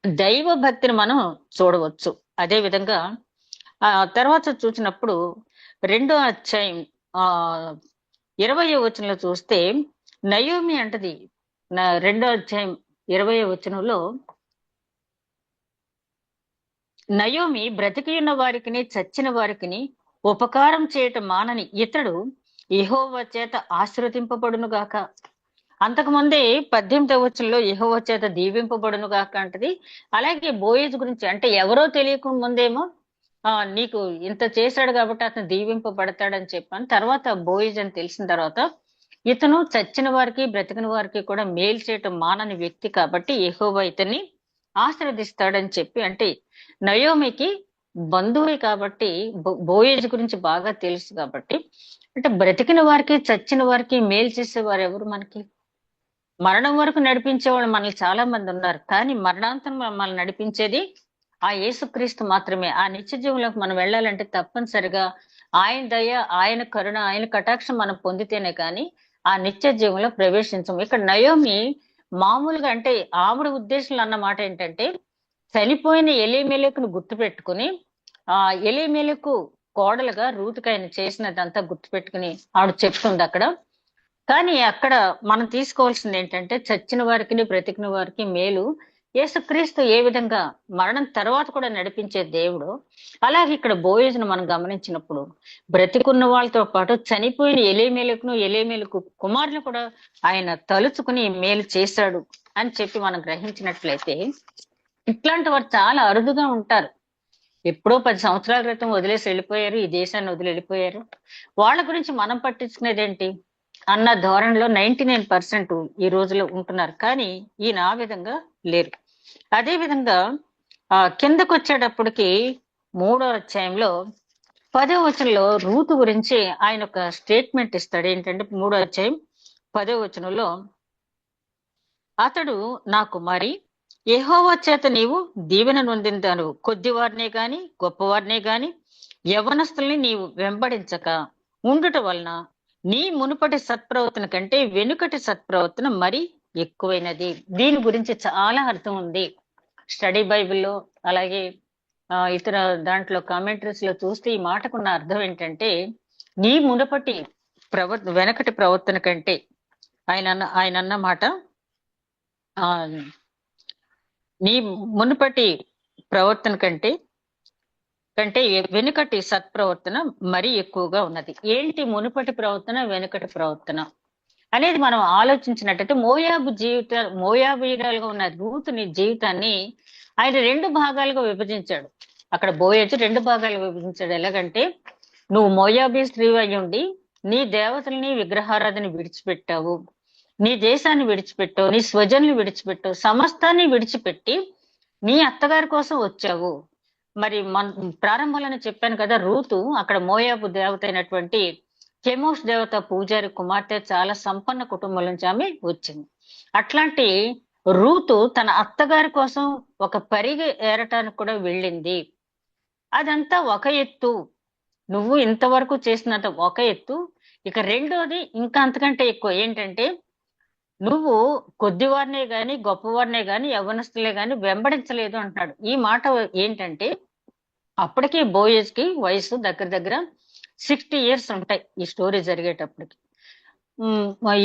దైవ భక్తిని మనం చూడవచ్చు. అదే విధంగా తర్వాత చూసినప్పుడు 2వ అధ్యాయం 20వ వచనంలో చూస్తే నయోమి అంటది, 2వ అధ్యాయం 20వ వచనంలో, నయోమి బ్రతికి ఉన్న వారికిని చచ్చిన వారికిని ఉపకారం చేయటం మానని ఇతడు యెహోవా చేత ఆశీర్వదింపబడును గాక. అంతకుముందే 18వ వచనంలో యెహోవా చేత దీవింపబడును గాక అంటది. అలాగే బోయేజు గురించి అంటే ఎవరో తెలియకుండా ముందేమో నీకు ఇంత చేశాడు కాబట్టి అతను దీవింపబడతాడని చెప్పాను. తర్వాత బోయేజు అని తెలిసిన తర్వాత ఇతను చచ్చిన వారికి బ్రతికిన వారికి కూడా మేలు చేయటం మానని వ్యక్తి కాబట్టి యెహోవా ఇతన్ని ఆశీర్వదిస్తాడని చెప్పి, అంటే నయోమికి బంధువే కాబట్టి బోయేజు గురించి బాగా తెలుసు కాబట్టి, అంటే బ్రతికిన వారికి చచ్చిన వారికి మేలు చేసేవారు ఎవరు? మనకి మరణం వరకు నడిపించేవాళ్ళు మనల్ని చాలా మంది ఉన్నారు, కానీ మరణాంతం మనల్ని నడిపించేది ఆ యేసుక్రీస్తు మాత్రమే. ఆ నిత్య జీవంలోకి మనం వెళ్ళాలంటే తప్పనిసరిగా ఆయన దయ, ఆయన కరుణ, ఆయన కటాక్షం మనం పొందితేనే కానీ ఆ నిత్య జీవంలో ప్రవేశించము. ఇక్కడ నయోమి మామూలుగా, అంటే ఆవిడ ఉద్దేశంలో అన్న మాట ఏంటంటే చనిపోయిన ఎలీమెలెకును గుర్తు పెట్టుకుని ఎలీమెలెకు కోడలుగా రూతుకు ఆయన చేసినదంతా గుర్తు పెట్టుకుని ఆవిడ చెప్తుంది అక్కడ. కానీ అక్కడ మనం తీసుకోవాల్సింది ఏంటంటే చచ్చిన వారికి బ్రతికిన వారికి మేలు యేసుక్రీస్తు ఏ విధంగా మరణం తర్వాత కూడా నడిపించే దేవుడు, అలాగే ఇక్కడ బోయేజును మనం గమనించినప్పుడు బ్రతికున్న వాళ్ళతో పాటు చనిపోయిన ఎలీమెలెకు కుమారులు కూడా ఆయన తలుచుకుని మేలు చేశాడు అని చెప్పి మనం గ్రహించినట్లయితే, ఇట్లాంటి వారు చాలా అరుదుగా ఉంటారు. ఎప్పుడో 10 సంవత్సరాల క్రితం వదిలేసి వెళ్ళిపోయారు, ఈ దేశాన్ని వదిలి వెళ్ళిపోయారు, వాళ్ళ గురించి మనం పట్టించుకునేది ఏంటి అన్న ధోరణిలో 99% ఈ రోజులో ఉంటున్నారు. కానీ ఈయన ఆ విధంగా లేరు. అదే విధంగా కిందకు వచ్చేటప్పటికి 3వ అధ్యాయంలో 10వ వచనంలో రూతు గురించి ఆయన ఒక స్టేట్మెంట్ ఇస్తాడు. ఏంటంటే 3వ అధ్యాయం 10వ వచనంలో, అతడు నా కుమారి, యెహోవా చేత నీవు దీవెన నొందిందాను, కొద్దివారినే గాని గొప్పవారినే గాని యవ్వనస్తుల్ని నీవు వెంబడించక ఉండుట వలన నీ మునుపటి సత్ప్రవర్తన కంటే వెనుకటి సత్ప్రవర్తన మరి ఎక్కువైనది. దీని గురించి చాలా అర్థం ఉంది స్టడీ బైబిల్లో, అలాగే ఇతర దాంట్లో కామెంటరీస్ లో చూస్తే ఈ మాటకున్న అర్థం ఏంటంటే నీ మునుపటి వెనకటి ప్రవర్తన కంటే, ఆయన అన్న మాట నీ మునుపటి ప్రవర్తన కంటే వెనుకటి సత్ప్రవర్తన మరీ ఎక్కువగా ఉన్నది. ఏంటి మునుపటి ప్రవర్తన, వెనుకటి ప్రవర్తన అనేది మనం ఆలోచించినట్టయితే మోయాబీయురాలుగా ఉన్న రూతుని జీవితాన్ని ఆయన 2 భాగాలుగా విభజించాడు. అక్కడ బోయేజు 2 భాగాలుగా విభజించాడు. ఎలాగంటే, నువ్వు మోయాబీ స్త్రీ అయ్యుండి నీ దేవతల్ని విగ్రహారాధన విడిచిపెట్టావు, నీ దేశాన్ని విడిచిపెట్టావు, నీ స్వజనులు విడిచిపెట్టావు, సమస్తాన్ని విడిచిపెట్టి నీ అత్తగారి కోసం వచ్చావు. మరి ప్రారంభంలోనే చెప్పాను కదా, రూతు అక్కడ మోయాబు దేవత అయినటువంటి కెమోష్ దేవత పూజారి కుమార్తె, చాలా సంపన్న కుటుంబం నుంచి ఆమె వచ్చింది. అట్లాంటి రూతు తన అత్తగారి కోసం ఒక పరిగె ఏరటానికి కూడా వెళ్ళింది. అదంతా ఒక ఎత్తు, నువ్వు ఇంతవరకు చేసినంత ఒక ఎత్తు. ఇక రెండోది ఇంకా అంతకంటే ఎక్కువ ఏంటంటే, నువ్వు కొద్దివారినే గాని గొప్పవారినే గాని యవ్వనస్తులే గాని వెంబడించలేదు అంటున్నాడు. ఈ మాట ఏంటంటే, అప్పటికే బోయేజ్కి వయసు దగ్గర 60 years ఉంటాయి ఈ స్టోరీ జరిగేటప్పటికి.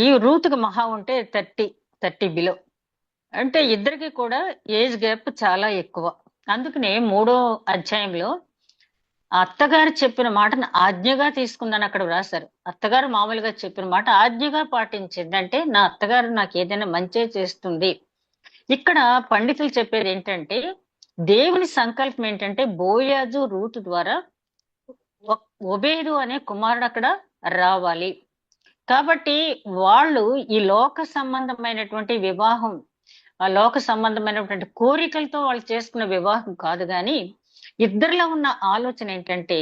ఈ రూతుకి మహా ఉంటే 30 బిలో, అంటే ఇద్దరికి కూడా ఏజ్ గ్యాప్ చాలా ఎక్కువ. అందుకనే 3వ అధ్యాయంలో అత్తగారు చెప్పిన మాటను ఆజ్ఞగా తీసుకుందని అక్కడ వ్రాసారు. అత్తగారు మామూలుగా చెప్పిన మాట ఆజ్ఞగా పాటించింది. అంటే నా అత్తగారు నాకు ఏదైనా మంచి చేస్తుంది. ఇక్కడ పండితులు చెప్పేది ఏంటంటే, దేవుని సంకల్పం ఏంటంటే బోయాజు రూతు ద్వారా ఒబేదు అనే కుమారుడు అక్కడ రావాలి. కాబట్టి వాళ్ళు ఈ లోక సంబంధమైనటువంటి వివాహం, ఆ లోక సంబంధమైనటువంటి కోరికలతో వాళ్ళు చేసుకున్న వివాహం కాదు గాని, ఇద్దరిలో ఉన్న ఆలోచన ఏంటంటే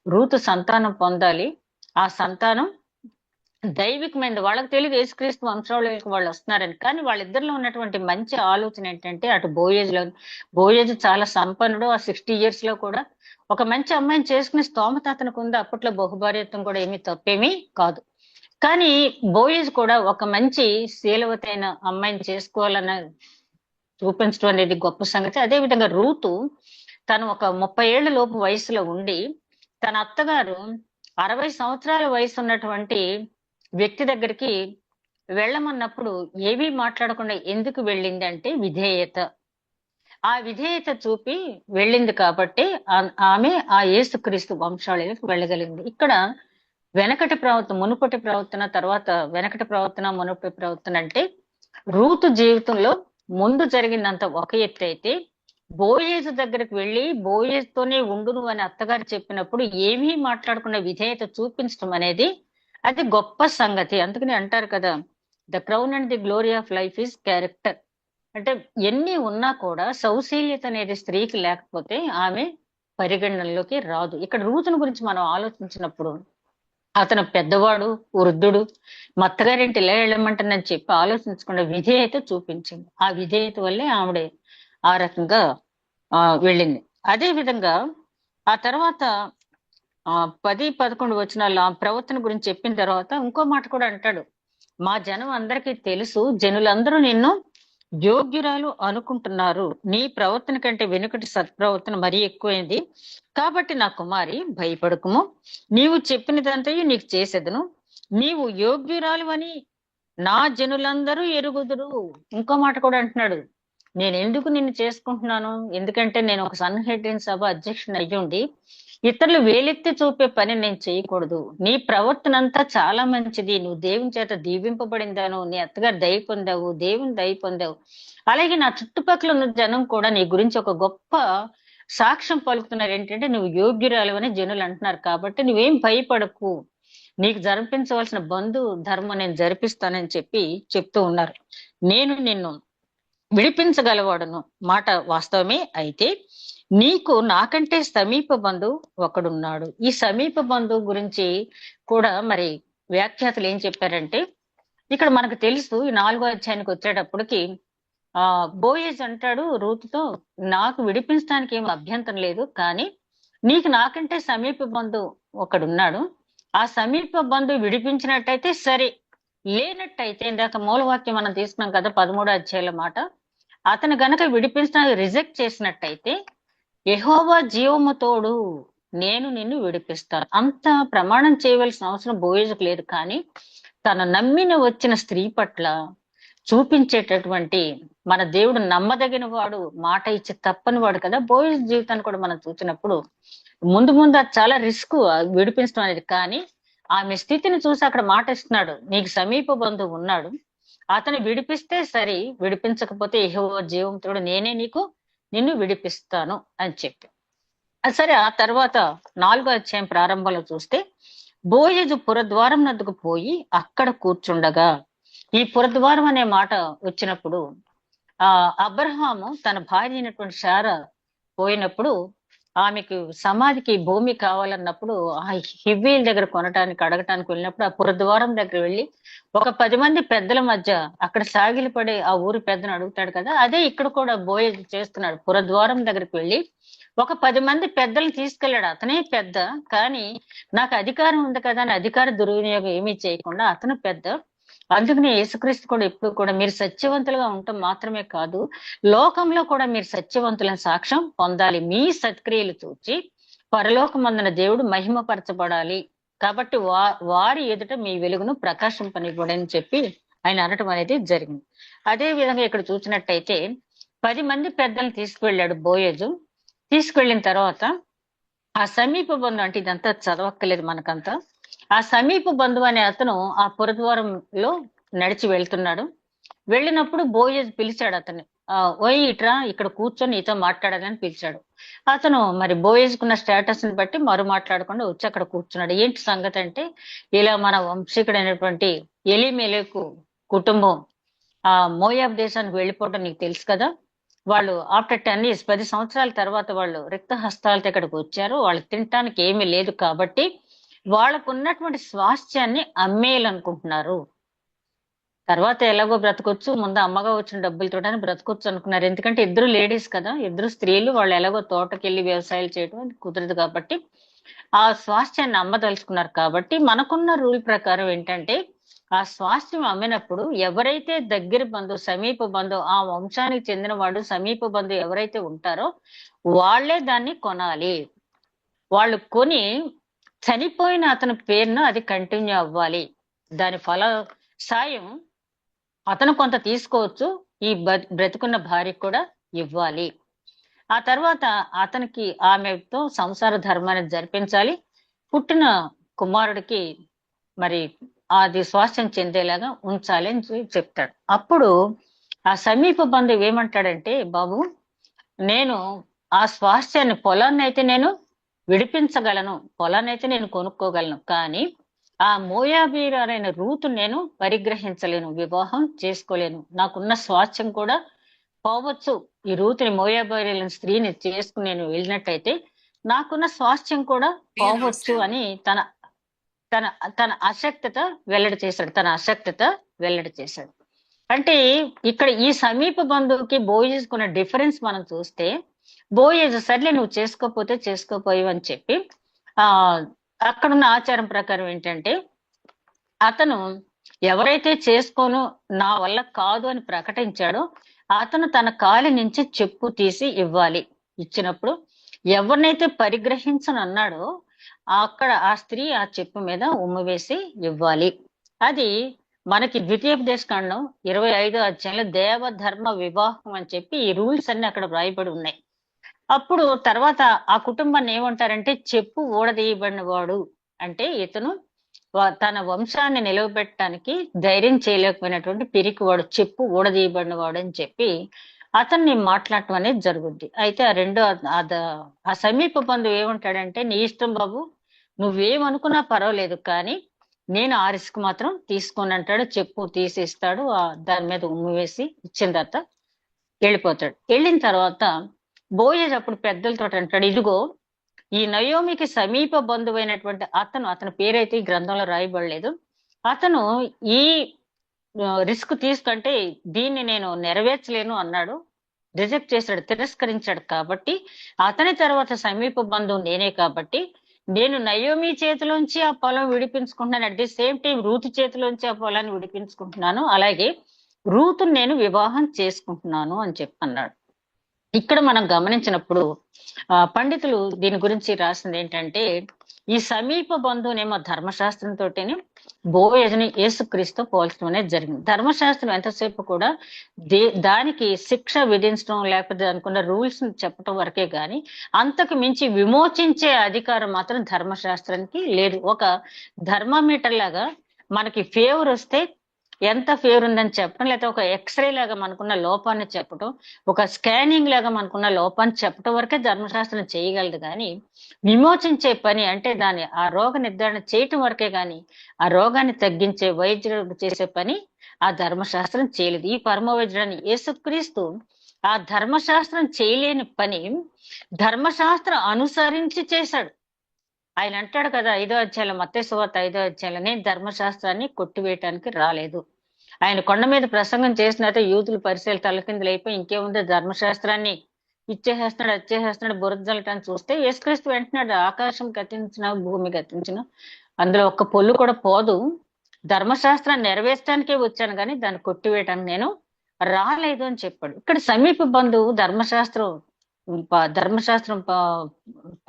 రూతు సంతానం పొందాలి. ఆ సంతానం దైవికమైనది. వాళ్ళకి తెలియదు యేసుక్రీస్తు వంశావళికి వాళ్ళు వస్తున్నారని. కానీ వాళ్ళిద్దరిలో ఉన్నటువంటి మంచి ఆలోచన ఏంటంటే అటు బోయేజు చాలా సంపన్నుడు. ఆ 60 years లో కూడా ఒక మంచి అమ్మాయిని చేసుకునే స్తోమత అతనికి ఉంది. అప్పట్లో బహుభార్యత్వం కూడా ఏమీ తప్పేమీ కాదు. కానీ బోయేజ్ కూడా ఒక మంచి శీలవతైన అమ్మాయిని చేసుకోవాలన్న చూపించడం అనేది గొప్ప సంగతి. అదే విధంగా రూతు తను ఒక 30 ఏళ్ల లోపు వయసులో ఉండి తన అత్తగారు 60 సంవత్సరాల వయసు ఉన్నటువంటి వ్యక్తి దగ్గరికి వెళ్ళమన్నప్పుడు ఏమీ మాట్లాడకుండా ఎందుకు వెళ్ళింది అంటే విధేయత. ఆ విధేయత చూపి వెళ్ళింది కాబట్టి ఆమె ఆ యేసుక్రీస్తు వంశావళికి వెళ్ళగలిగింది. ఇక్కడ వెనకటి ప్రవర్తన, మునుపటి ప్రవర్తన, తర్వాత వెనకటి ప్రవర్తన, మునుపటి ప్రవర్తన అంటే రూతు జీవితంలో ముందు జరిగిందంత ఒక ఎత్తు అయితే, బోయేజు దగ్గరికి వెళ్ళి బోయేజుతోనే ఉండును అని అత్తగారు చెప్పినప్పుడు ఏమీ మాట్లాడకుండా విధేయత చూపించడం అనేది అది గొప్ప సంగతి. అందుకని అంటారు కదా, the crown and the glory of life is character. అంటే ఎన్ని ఉన్నా కూడా సౌశీల్యత అనేది స్త్రీకి లేకపోతే ఆమె పరిగణనలోకి రాదు. ఇక్కడ రూతుని గురించి మనం ఆలోచించినప్పుడు అతను పెద్దవాడు, వృద్ధుడు, మత్తగారింటి ఇలా వెళ్ళమంటానని చెప్పి ఆలోచించకుండా విధేయత చూపించింది. ఆ విధేయత వల్లే ఆవిడ ఆ రకంగా వెళ్ళింది. అదే విధంగా ఆ తర్వాత 10-11 వచనాల్లో ఆ ప్రవర్తన గురించి చెప్పిన తర్వాత ఇంకో మాట కూడా అంటాడు. మా జనం అందరికీ తెలుసు, జనులందరూ నిన్ను యోగ్యురాలు అనుకుంటున్నారు. నీ ప్రవర్తన కంటే వెనుకటి సత్ప్రవర్తన మరీ ఎక్కువైంది. కాబట్టి నా కుమారి భయపడకుము, నీవు చెప్పినదంతయు నీకు చేసేదను. నీవు యోగ్యురాలు అని నా జనులందరూ ఎరుగుదురు. ఇంకో మాట కూడా అంటున్నాడు, నేను ఎందుకు నిన్ను చేసుకుంటున్నాను? ఎందుకంటే నేను ఒక సన్హెడ్రిన్ సభ అధ్యక్షుని అయ్యుండి ఇతరులు వేలెత్తి చూపే పని నేను చేయకూడదు. నీ ప్రవర్తన అంతా చాలా మంచిది. నువ్వు దేవుని చేత దీవింపబడిందాను, నీ అత్తగారు దయ పొందావు, దేవుని దయ పొందావు. అలాగే నా చుట్టుపక్కల ఉన్న జనం కూడా నీ గురించి ఒక గొప్ప సాక్ష్యం పలుకుతున్నారు. ఏంటంటే నువ్వు యోగ్యురాలు అని జనులు అంటున్నారు. కాబట్టి నువ్వేం భయపడకు, నీకు జరిపించవలసిన బంధు ధర్మం నేను జరిపిస్తానని చెప్పి చెప్తూ ఉన్నారు. నేను నిన్ను విడిపించగలవాడును. మాట వాస్తవమే. అయితే నీకు నాకంటే సమీప బంధువు ఒకడున్నాడు. ఈ సమీప బంధువు గురించి కూడా మరి వ్యాఖ్యాతలు ఏం చెప్పారంటే, ఇక్కడ మనకు తెలుసు ఈ 4వ అధ్యాయానికి వచ్చేటప్పటికి బోయేజ్ అంటాడు రూతుతో, నాకు విడిపించడానికి ఏం అభ్యంతరం లేదు, కానీ నీకు నాకంటే సమీప బంధువు ఒకడున్నాడు. ఆ సమీప బంధువు విడిపించినట్టయితే సరే, లేనట్టయితే ఇందాక మూలవాక్యం మనం తీసుకున్నాం కదా 13వ అధ్యాయుల మాట, అతను గనక విడిపించడానికి రిజెక్ట్ చేసినట్టయితే యెహోవా జీవము తోడు నేను నిన్ను విడిపిస్తాను. అంత ప్రమాణం చేయవలసిన అవసరం బోయేజుకు లేదు. కానీ తను నమ్మిన వచ్చిన స్త్రీ పట్ల చూపించేటటువంటి మన దేవుడు నమ్మదగిన వాడు, మాట ఇచ్చి తప్పని వాడు కదా. బోయేజు జీవితాన్ని కూడా మనం చూసినప్పుడు ముందు అది చాలా రిస్క్ విడిపించడం అనేది. కానీ ఆమె స్థితిని చూసి అక్కడ మాట ఇస్తున్నాడు, నీకు సమీప బంధువు ఉన్నాడు, అతను విడిపిస్తే సరే, విడిపించకపోతే యెహోవా జీవంతోడు నేనే నిన్ను విడిపిస్తాను అని చెప్పి. సరే, ఆ తర్వాత 4వ అధ్యాయం ప్రారంభంలో చూస్తే బోయేజు పురద్వారం నద్దుకు పోయి అక్కడ కూర్చుండగా, ఈ పురద్వారం అనే మాట వచ్చినప్పుడు అబ్రహాము తన భార్య అయినటువంటి శారా పోయినప్పుడు ఆమెకు సమాధికి భూమి కావాలన్నప్పుడు ఆ హివ్వీల దగ్గర కొనటానికి అడగటానికి వెళ్ళినప్పుడు ఆ పురద్వారం దగ్గర వెళ్ళి ఒక 10 మంది పెద్దల మధ్య అక్కడ సాగిలి పడే ఆ ఊరి పెద్దను అడుగుతాడు కదా. అదే ఇక్కడ కూడా బోయేజు చేస్తున్నాడు. పురద్వారం దగ్గరికి వెళ్ళి ఒక 10 మంది పెద్దలను తీసుకెళ్లాడు. అతనే పెద్ద, కానీ నాకు అధికారం ఉంది కదా అని అధికార దుర్వినియోగం ఏమీ చేయకుండా అతను పెద్ద. అందుకనే యేసుక్రీస్తు కూడా ఎప్పుడు కూడా మీరు సత్యవంతులుగా ఉండటం మాత్రమే కాదు, లోకంలో కూడా మీరు సత్యవంతులను సాక్ష్యం పొందాలి. మీ సత్క్రియలు చూచి పరలోకమందున దేవుడు మహిమపరచబడాలి. కాబట్టి వారి ఎదుట మీ వెలుగును ప్రకాశింపనివ్వడని చెప్పి ఆయన అనటం అనేది జరిగింది. అదే విధంగా ఇక్కడ చూసినట్టయితే 10 మంది పెద్దలను తీసుకువెళ్ళాడు బోయేజు. తీసుకువెళ్ళిన తర్వాత ఆ సమీప బంధువు, అంటే ఇదంతా చదవక్కలేదు మనకంతా, ఆ సమీప బంధువు అనే అతను ఆ పురద్వారంలో నడిచి వెళ్తున్నాడు. వెళ్ళినప్పుడు బోయేజు పిలిచాడు అతన్ని, ఓయ్ ఇట్రా, ఇక్కడ కూర్చొని నీతో మాట్లాడాలని పిలిచాడు. అతను మరి బోయేజ్కున్న స్టేటస్ ని బట్టి మరు మాట్లాడకుండా వచ్చి అక్కడ కూర్చున్నాడు. ఏంటి సంగతి అంటే, ఇలా మన వంశీకుడైనటువంటి ఎలీమెలెకు కుటుంబం మోయాబ్ దేశానికి వెళ్ళిపోవడం నీకు తెలుసు కదా. వాళ్ళు ఆఫ్టర్ 10 years 10 సంవత్సరాల తర్వాత వాళ్ళు రిక్త హస్తాలతో ఇక్కడికి వచ్చారు. వాళ్ళకి తినటానికి ఏమీ లేదు కాబట్టి వాళ్ళకు ఉన్నటువంటి స్వాస్థ్యాన్ని అమ్మేయాలనుకుంటున్నారు. తర్వాత ఎలాగో బ్రతకొచ్చు, ముందు అమ్మగా వచ్చిన డబ్బులతోటని బ్రతకొచ్చు అనుకున్నారు. ఎందుకంటే ఇద్దరు లేడీస్ కదా, ఇద్దరు స్త్రీలు, వాళ్ళు ఎలాగో తోటకెళ్ళి వ్యవసాయాలు చేయడం అది కుదరదు కాబట్టి ఆ స్వాస్థ్యాన్ని అమ్మదలుచుకున్నారు. కాబట్టి మనకున్న రూల్ ప్రకారం ఏంటంటే, ఆ స్వాస్థ్యం అమ్మినప్పుడు ఎవరైతే దగ్గర బంధువు, సమీప బంధువు, ఆ వంశానికి చెందిన వాడు, సమీప బంధువు ఎవరైతే ఉంటారో వాళ్లే దాన్ని కొనాలి. వాళ్ళు కొని చనిపోయిన అతని పేరును అది కంటిన్యూ అవ్వాలి. దాని ఫల సాయం అతను కొంత తీసుకోవచ్చు, ఈ బ్రతుకున్న భార్యకు కూడా ఇవ్వాలి. ఆ తర్వాత అతనికి ఆమెతో సంసార ధర్మాన్ని జరిపించాలి. పుట్టిన కుమారుడికి మరి అది స్వాస్థ్యం చెందేలాగా ఉంచాలి అని చెప్తాడు. అప్పుడు ఆ సమీప బంధువు ఏమంటాడంటే, బాబు నేను ఆ స్వాస్థ్యాన్ని, పొలాన్ని అయితే నేను విడిపించగలను, పొలాన్ని అయితే నేను కొనుక్కోగలను, కానీ ఆ మోయాబీరాలైన రూతు నేను పరిగ్రహించలేను, వివాహం చేసుకోలేను. నాకున్న స్వాస్థ్యం కూడా పోవచ్చు. ఈ రూతుని, మోయాబీరాలైన స్త్రీని చేసుకుని నేను వెళ్ళినట్టయితే నాకున్న స్వాస్థ్యం కూడా పోవచ్చు అని తన తన తన అశక్తత వెల్లడి చేశాడు. వెల్లడి చేశాడు. అంటే ఇక్కడ ఈ సమీప బంధువుకి బోయేజ్కున్న డిఫరెన్స్ మనం చూస్తే, బోయేజ్ సర్లే నువ్వు చేసుకోపోతే చేసుకోపోయావు అని చెప్పి అక్కడున్న ఆచారం ప్రకారం ఏంటంటే, అతను ఎవరైతే చేసుకోను, నా వల్ల కాదు అని ప్రకటించాడో అతను తన కాలి నుంచి చెప్పు తీసి ఇవ్వాలి. ఇచ్చినప్పుడు ఎవరినైతే పరిగ్రహించను అన్నాడో అక్కడ ఆ స్త్రీ ఆ చెప్పు మీద ఉమ్ము వేసి ఇవ్వాలి. అది మనకి ద్వితీయోపదేశ కాండం 25వ అధ్యాయంలో దేవధర్మ వివాహం అని చెప్పి ఈ రూల్స్ అన్ని అక్కడ వ్రాయబడి ఉన్నాయి. అప్పుడు తర్వాత ఆ కుటుంబాన్ని ఏమంటారంటే, చెప్పు ఊడదీయబడిన వాడు అంటే ఇతను తన వంశాన్ని నిలవబెట్టడానికి ధైర్యం చేయలేకపోయినటువంటి పిరికివాడు, చెప్పు ఊడదీయబడిన వాడు అని చెప్పి అతన్ని మాట్లాడటం అనేది జరుగుద్ది. అయితే ఆ సమీప బంధువు ఏమంటాడంటే, నీ ఇష్టం బాబు, నువ్వేమనుకున్నా పర్వాలేదు, కానీ నేను ఆ రిస్క్ మాత్రం తీసుకోను అంటాడు. చెప్పు తీసిస్తాడు, దాని మీద ఉమ్ము వేసి ఇచ్చిన తర్వాత వెళ్ళిపోతాడు. వెళ్ళిన తర్వాత బోయేజ్ అప్పుడు పెద్దలతో అంటాడు, ఇదిగో ఈ నయోమికి సమీప బంధువైనటువంటి అతని పేరైతే ఈ గ్రంథంలో రాయబడలేదు, అతను ఈ రిస్క్ తీసుకుంటే దీన్ని నేను నెరవేర్చలేను అన్నాడు, రిజెక్ట్ చేశాడు, తిరస్కరించాడు. కాబట్టి అతని తర్వాత సమీప బంధువు నేనే, కాబట్టి నేను నయోమి చేతిలోంచి ఆ పొలం విడిపించుకుంటున్నాను, at the same time Ruth చేతిలోంచి ఆ పొలాన్ని విడిపించుకుంటున్నాను, అలాగే రూతుని నేను వివాహం చేసుకుంటున్నాను అని చెప్పి అన్నాడు. ఇక్కడ మనం గమనించినప్పుడు పండితులు దీని గురించి రాసింది ఏంటంటే, ఈ సమీప బంధువునేమో ధర్మశాస్త్రంతోటిని, బోయేజ్ని యేసుక్రీస్తు పోల్చడం అనేది జరిగింది. ధర్మశాస్త్రం ఎంతసేపు కూడా దానికి శిక్ష విధించడం, లేకపోతే అనుకున్న రూల్స్ చెప్పడం వరకే గాని అంతకు మించి విమోచించే అధికారం మాత్రం ధర్మశాస్త్రానికి లేదు. ఒక థర్మామీటర్ లాగా మనకి ఫేవర్ వస్తే ఎంత ఫేవర్ ఉందని చెప్పడం, లేకపోతే ఒక ఎక్స్రే లాగా మనకున్న లోపాన్ని చెప్పడం, ఒక స్కానింగ్ లాగా మనకున్న లోపాన్ని చెప్పడం వరకే ధర్మశాస్త్రం చేయగలదు. కానీ విమోచించే పని అంటే ఆ రోగ నిర్ధారణ చేయటం వరకే గాని ఆ రోగాన్ని తగ్గించే వైద్యుడు చేసే పని ఆ ధర్మశాస్త్రం చేయలేదు. ఈ పరమ వైద్యుడని యేసుక్రీస్తు ఆ ధర్మశాస్త్రం చేయలేని పని ధర్మశాస్త్రం అనుసరించి చేశాడు. ఆయన అంటాడు కదా 5వ అధ్యాయంలో, మత్తయి సువార్త 5వ అధ్యాయంలో, నేను ధర్మశాస్త్రాన్ని కొట్టివేయటానికి రాలేదు. ఆయన కొండ మీద ప్రసంగం చేసినట్టు యూతులు పరిశీలి తలకిందులు అయిపోయి ఇంకేముంది ధర్మశాస్త్రాన్ని ఇచ్చేసేస్తున్నాడు, వచ్చేసేస్తున్నాడు, బురదలటాన్ని చూస్తే యేసుక్రీస్తు వెంటనే ఆకాశం గతించిన, భూమి గతించిన, అందులో ఒక్క పొల్లు కూడా పోదు, ధర్మశాస్త్రాన్ని నెరవేర్చడానికే వచ్చాను కానీ దాన్ని కొట్టివేయటానికి నేను రాలేదు అని చెప్పాడు. ఇక్కడ సమీప బంధువు ధర్మశాస్త్రం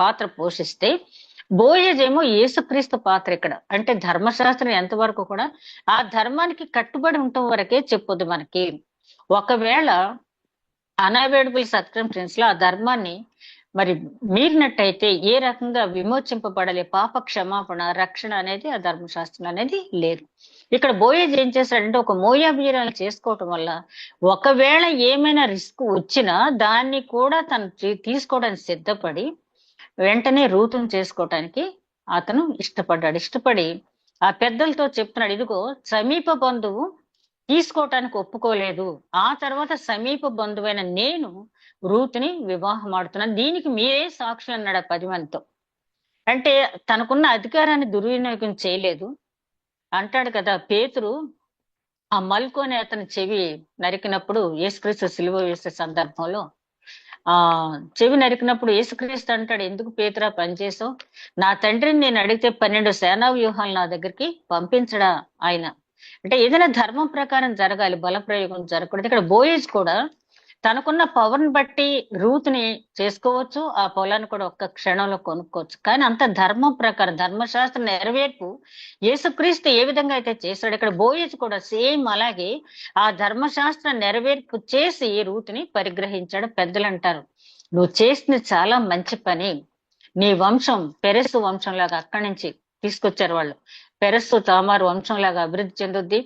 పాత్ర పోషిస్తే, బోయేజ్ ఏమో యేసుక్రీస్తు పాత్ర ఇక్కడ. అంటే ధర్మశాస్త్రం ఎంతవరకు కూడా ఆ ధర్మానికి కట్టుబడి ఉండటం వరకే చెప్పొద్దు మనకి. ఒకవేళ అన్అవాయిడబుల్ సర్కమ్స్టెన్స్ లో ఆ ధర్మాన్ని మరి మీరినట్టయితే ఏ రకంగా విమోచింపబడాలి, పాప క్షమాపణ, రక్షణ అనేది ఆ ధర్మశాస్త్రం అనేది లేదు. ఇక్కడ బోయేజ్ ఏం చేశాడంటే ఒక మోయాబీరాలు చేసుకోవటం వల్ల ఒకవేళ ఏమైనా రిస్క్ వచ్చినా దాన్ని కూడా తను తీసుకోవడానికి సిద్ధపడి వెంటనే రూతును చేసుకోవటానికి అతను ఇష్టపడి ఆ పెద్దలతో చెప్తున్నాడు, ఇదిగో సమీప బంధువు తీసుకోవటానికి ఒప్పుకోలేదు, ఆ తర్వాత సమీప బంధువైన నేను రూతుని వివాహం ఆడుతున్నాను, దీనికి మీరే సాక్షులు అన్నాడు ఆ 10 మందితో. అంటే తనకున్న అధికారాన్ని దుర్వినియోగం చేయలేదు. అంటాడు కదా పేతురు, ఆ మల్కోని అతని చెవి నరికినప్పుడు యేసుక్రీస్తు సిలువ వేసే సందర్భంలో చెవి నరికినప్పుడు యేసుక్రీస్తు అంటాడు, ఎందుకు పేతురా పనిచేసావు, నా తండ్రిని నేను అడిగితే 12 సేనా వ్యూహాలు నా దగ్గరికి పంపించడా ఆయన. అంటే ఏదైనా ధర్మం ప్రకారం జరగాలి, బలప్రయోగం జరగకూడదు. ఇక్కడ బోయేజ్ కూడా తనకున్న పవర్ని బట్టి రూత్ని చేసుకోవచ్చు, ఆ పొలాన్ని కూడా ఒక్క క్షణంలో కొనుక్కోవచ్చు. కానీ అంత ధర్మం ప్రకారం ధర్మశాస్త్ర నెరవేర్పు యేసుక్రీస్తు ఏ విధంగా అయితే చేశాడు, ఇక్కడ బోయేజ్ కూడా సేమ్ అలాగే ఆ ధర్మశాస్త్ర నెరవేర్పు చేసి రూత్ని పరిగ్రహించాడు. పెద్దలు అంటారు, నువ్వు చేసింది చాలా మంచి పని, నీ వంశం పెరెస్సు వంశంలాగా అక్కడి నుంచి తీసుకొచ్చారు వాళ్ళు, పెరెస్సు తామారు వంశంలాగా అభివృద్ధి చెందుద్ది.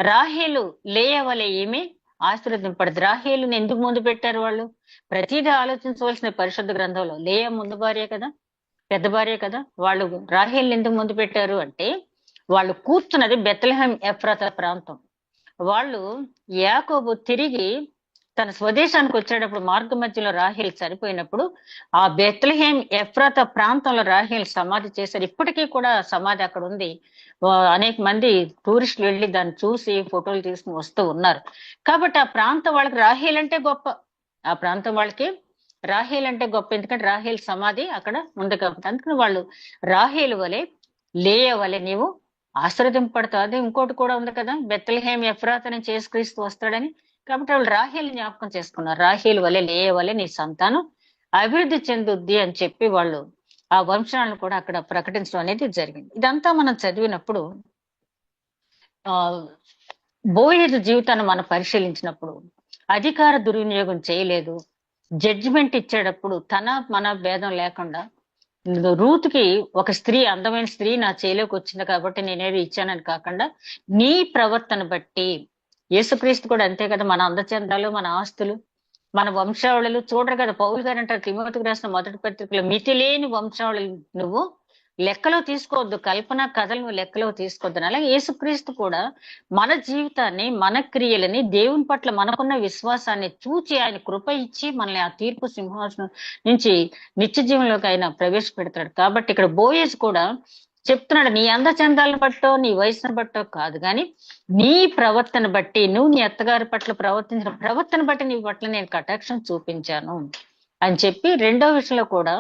రాహేలు లేయా వలె ఏమి ఆశీర్వదింపడదు. రాహేలుని ఎందుకు ముందు పెట్టారు వాళ్ళు, ప్రతిదీ ఆలోచించవలసిన పరిశుద్ధ గ్రంథంలో. లేయా ముందు భార్య కదా, పెద్ద భార్య కదా, వాళ్ళు రాహేలుని ఎందుకు ముందు పెట్టారు అంటే వాళ్ళు కూర్చున్నది బెత్లెహేం ఎఫ్రాతా ప్రాంతం. వాళ్ళు యాకోబు తిరిగి తన స్వదేశానికి వచ్చేటప్పుడు మార్గ మధ్యలో రాహేల్ చనిపోయినప్పుడు ఆ బెత్లెహేం ఎఫ్రాతా ప్రాంతంలో రాహేల్ సమాధి చేశారు. ఇప్పటికీ కూడా సమాధి అక్కడ ఉంది. అనేక మంది టూరిస్టులు వెళ్ళి దాన్ని చూసి ఫోటోలు తీసుకుని వస్తూ ఉన్నారు. కాబట్టి ఆ ప్రాంతం వాళ్ళకి రాహేల్ అంటే గొప్ప, ఆ ప్రాంతం వాళ్ళకి రాహేల్ అంటే గొప్ప, ఎందుకంటే రాహేల్ సమాధి అక్కడ ఉంది కాబట్టి. అందుకని వాళ్ళు రాహేల్ వలె లేయా వలె నీవు ఆశీర్వదింపడతావు. అదే ఇంకోటి కూడా ఉంది కదా, బెత్లెహేం ఎఫ్రాతా నుంచి యేసుక్రీస్తు వస్తాడని. కాబట్టి వాళ్ళు రాహేల్ జ్ఞాపకం చేసుకున్నారు, రాహేల్ వలె లేయా వలె నీ సంతానం అభివృద్ధి చెందుద్ది అని చెప్పి వాళ్ళు ఆ వంశాలను కూడా అక్కడ ప్రకటించడం అనేది జరిగింది. ఇదంతా మనం చదివినప్పుడు బోయేజ్ జీవితాన్ని మనం పరిశీలించినప్పుడు అధికార దుర్వినియోగం చేయలేదు, జడ్జిమెంట్ ఇచ్చేటప్పుడు తన మన భేదం లేకుండా రూత్కి ఒక స్త్రీ, అందమైన స్త్రీ నా చేలోకి వచ్చింది కాబట్టి నేనేది ఇచ్చానని కాకుండా నీ ప్రవర్తన బట్టి, యేసుక్రీస్తు కూడా అంతే కదా, మన అందచందాలు, మన ఆస్తులు, మన వంశావళులు చూడరు కదా. పౌలు గారు అంటారు తిమోతికి రాసిన మొదటి పత్రికలో, మితి లేని వంశావళులు నువ్వు లెక్కలో తీసుకోవద్దు, కల్పన కథలు నువ్వు లెక్కలో తీసుకోవద్దు. అలాగే యేసుక్రీస్తు కూడా మన జీవితాన్ని, మన క్రియలని, దేవుని పట్ల మనకున్న విశ్వాసాన్ని చూచి ఆయన కృప ఇచ్చి మనల్ని ఆ తీర్పు సింహాసనం నుంచి నిత్య జీవంలోకి ఆయన ప్రవేశపెడతాడు. కాబట్టి ఇక్కడ బోయేజ్ కూడా చెప్తున్నాడు, నీ అందచందాలను బట్టో నీ వయసును బట్టో కాదు, కానీ నీ ప్రవర్తన బట్టి, నువ్వు నీ అత్తగారి పట్ల ప్రవర్తించిన ప్రవర్తన బట్టి నీ పట్ల నేను కటాక్షం చూపించాను అని చెప్పి. రెండో విషయంలో కూడా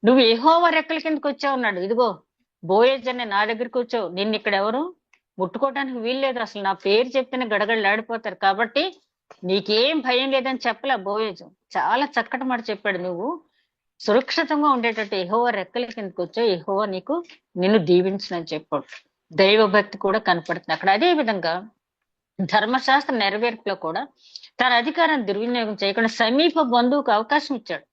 నువ్వు యెహోవా రెక్కల కిందకి వచ్చావు అన్నాడు. ఇదిగో బోయేజ్ అనే నా దగ్గరికి వచ్చావు, నిన్ను ఇక్కడ ఎవరు ముట్టుకోవడానికి వీల్లేదు, అసలు నా పేరు చెప్తేనే గడగడలాడిపోతారు, కాబట్టి నీకేం భయం లేదని చెప్పలే బోయేజ్. చాలా చక్కటి మాట చెప్పాడు, నువ్వు సురక్షితంగా ఉండేటట్టు యెహోవా రెక్కల కిందకి వచ్చావు, యెహోవా నిన్ను దీవించునని చెప్పాడు. దైవభక్తి కూడా కనపడుతుంది అక్కడ. అదే విధంగా ధర్మశాస్త్ర నెరవేర్పులో కూడా తన అధికారాన్ని దుర్వినియోగం చేయకుండా సమీప బంధువుకు అవకాశం ఇచ్చాడు.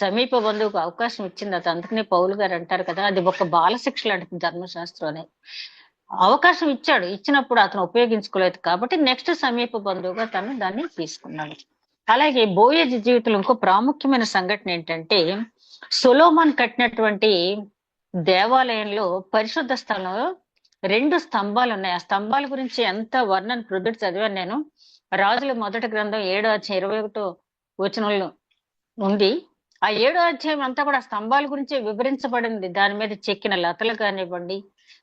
సమీప బంధువుకు అవకాశం ఇచ్చింది అది. అందుకనే పౌలు గారు అంటారు కదా, అది ఒక బాలశిక్ష లాంటి ధర్మశాస్త్రం అనేది. అవకాశం ఇచ్చాడు, ఇచ్చినప్పుడు అతను ఉపయోగించుకోలేదు కాబట్టి నెక్స్ట్ సమీప బంధువుగా తను దాన్ని తీసుకున్నాడు. అలాగే బోయేజ్ జీవితంలో ఇంకో ప్రాముఖ్యమైన సంఘటన ఏంటంటే, సొలొమోన్ కట్టినటువంటి దేవాలయంలో పరిశుద్ధ స్థలంలో 2 స్తంభాలు ఉన్నాయి. ఆ స్తంభాల గురించి ఎంత వర్ణన ప్రొద్దుట చదివాను నేను. రాజుల మొదటి గ్రంథం 7వ అధ్యాయం 21వ వచనంలో ఉంది. ఆ 7వ అధ్యాయం అంతా కూడా స్తంభాల గురించి వివరించబడింది. దాని మీద చెక్కిన లతలు కానివ్వండి,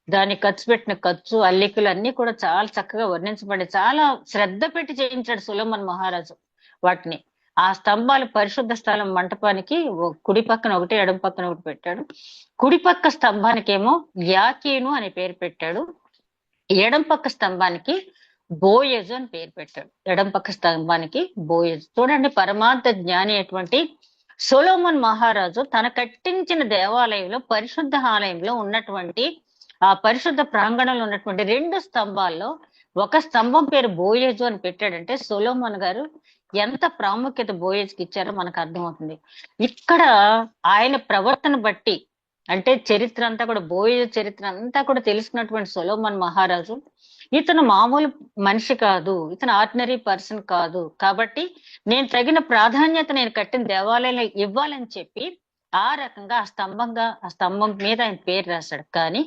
దాన్ని ఖర్చు పెట్టిన ఖర్చు, అల్లికలు అన్ని కూడా చాలా చక్కగా వర్ణించబడి, చాలా శ్రద్ధ పెట్టి చేయించాడు సొలొమోన్ మహారాజు వాటిని. ఆ స్తంభాలు పరిశుద్ధ స్థలం మంటపానికి కుడి పక్కన ఒకటి, ఎడమ పక్కన ఒకటి పెట్టాడు. కుడి పక్క స్తంభానికేమో యాకీను అని పేరు పెట్టాడు, ఎడం పక్క స్తంభానికి బోయేజు అని పేరు పెట్టాడు. ఎడం పక్క స్తంభానికి బోయేజు. చూడండి, పరమార్థ జ్ఞాని అటువంటి సొలొమోన్ మహారాజు తన కట్టించిన దేవాలయంలో, పరిశుద్ధ ఆలయంలో ఉన్నటువంటి ఆ పరిశుద్ధ ప్రాంగణంలో ఉన్నటువంటి 2 స్తంభాల్లో ఒక స్తంభం పేరు బోయేజు అని పెట్టాడంటే సొలొమోన్ గారు ఎంత ప్రాముఖ్యత బోయేజ్కి ఇచ్చారో మనకు అర్థమవుతుంది. ఇక్కడ ఆయన ప్రవర్తన బట్టి, అంటే చరిత్ర అంతా కూడా, బోయేజ్ చరిత్ర అంతా కూడా తెలుసుకున్నటువంటి సొలొమోన్ మహారాజు, ఇతను మామూలు మనిషి కాదు, ఇతను ఆర్డినరీ పర్సన్ కాదు, కాబట్టి నేను తగిన ప్రాధాన్యత నేను కట్టిన దేవాలయంలో ఇవ్వాలని చెప్పి ఆ రకంగా ఆ స్తంభం మీద ఆయన పేరు రాశాడు. కానీ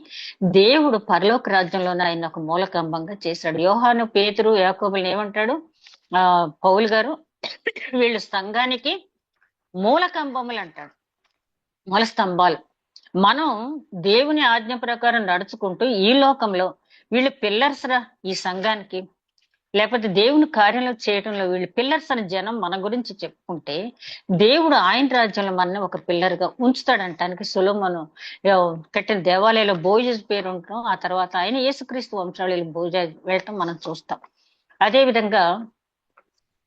దేవుడు పరలోక రాజ్యంలోనే ఆయన ఒక మూలకంబంగా చేశాడు. యోహాను, పేతురు, యాకోబుల్ని ఏమంటాడు పౌలు గారు? వీళ్ళు సంఘానికి మూలకంబములు అంటాడు, మూల స్తంభాలు. మనం దేవుని ఆజ్ఞ ప్రకారం నడుచుకుంటూ ఈ లోకంలో వీళ్ళు పిల్లర్స్ రా ఈ సంఘానికి, లేకపోతే దేవుని కార్యంలో చేయడంలో వీళ్ళు పిల్లర్స్ అని జనం మన గురించి చెప్పుకుంటే, దేవుడు ఆయన రాజ్యంలో మనని ఒక పిల్లర్ గా ఉంచుతాడంటానికి సొలొమోను కట్టిన దేవాలయంలో బోయజ్ పేరు ఉండటం, ఆ తర్వాత ఆయన యేసుక్రీస్తు వంశావళిలో బోయజ్ వెళ్ళటం మనం చూస్తాం. అదే విధంగా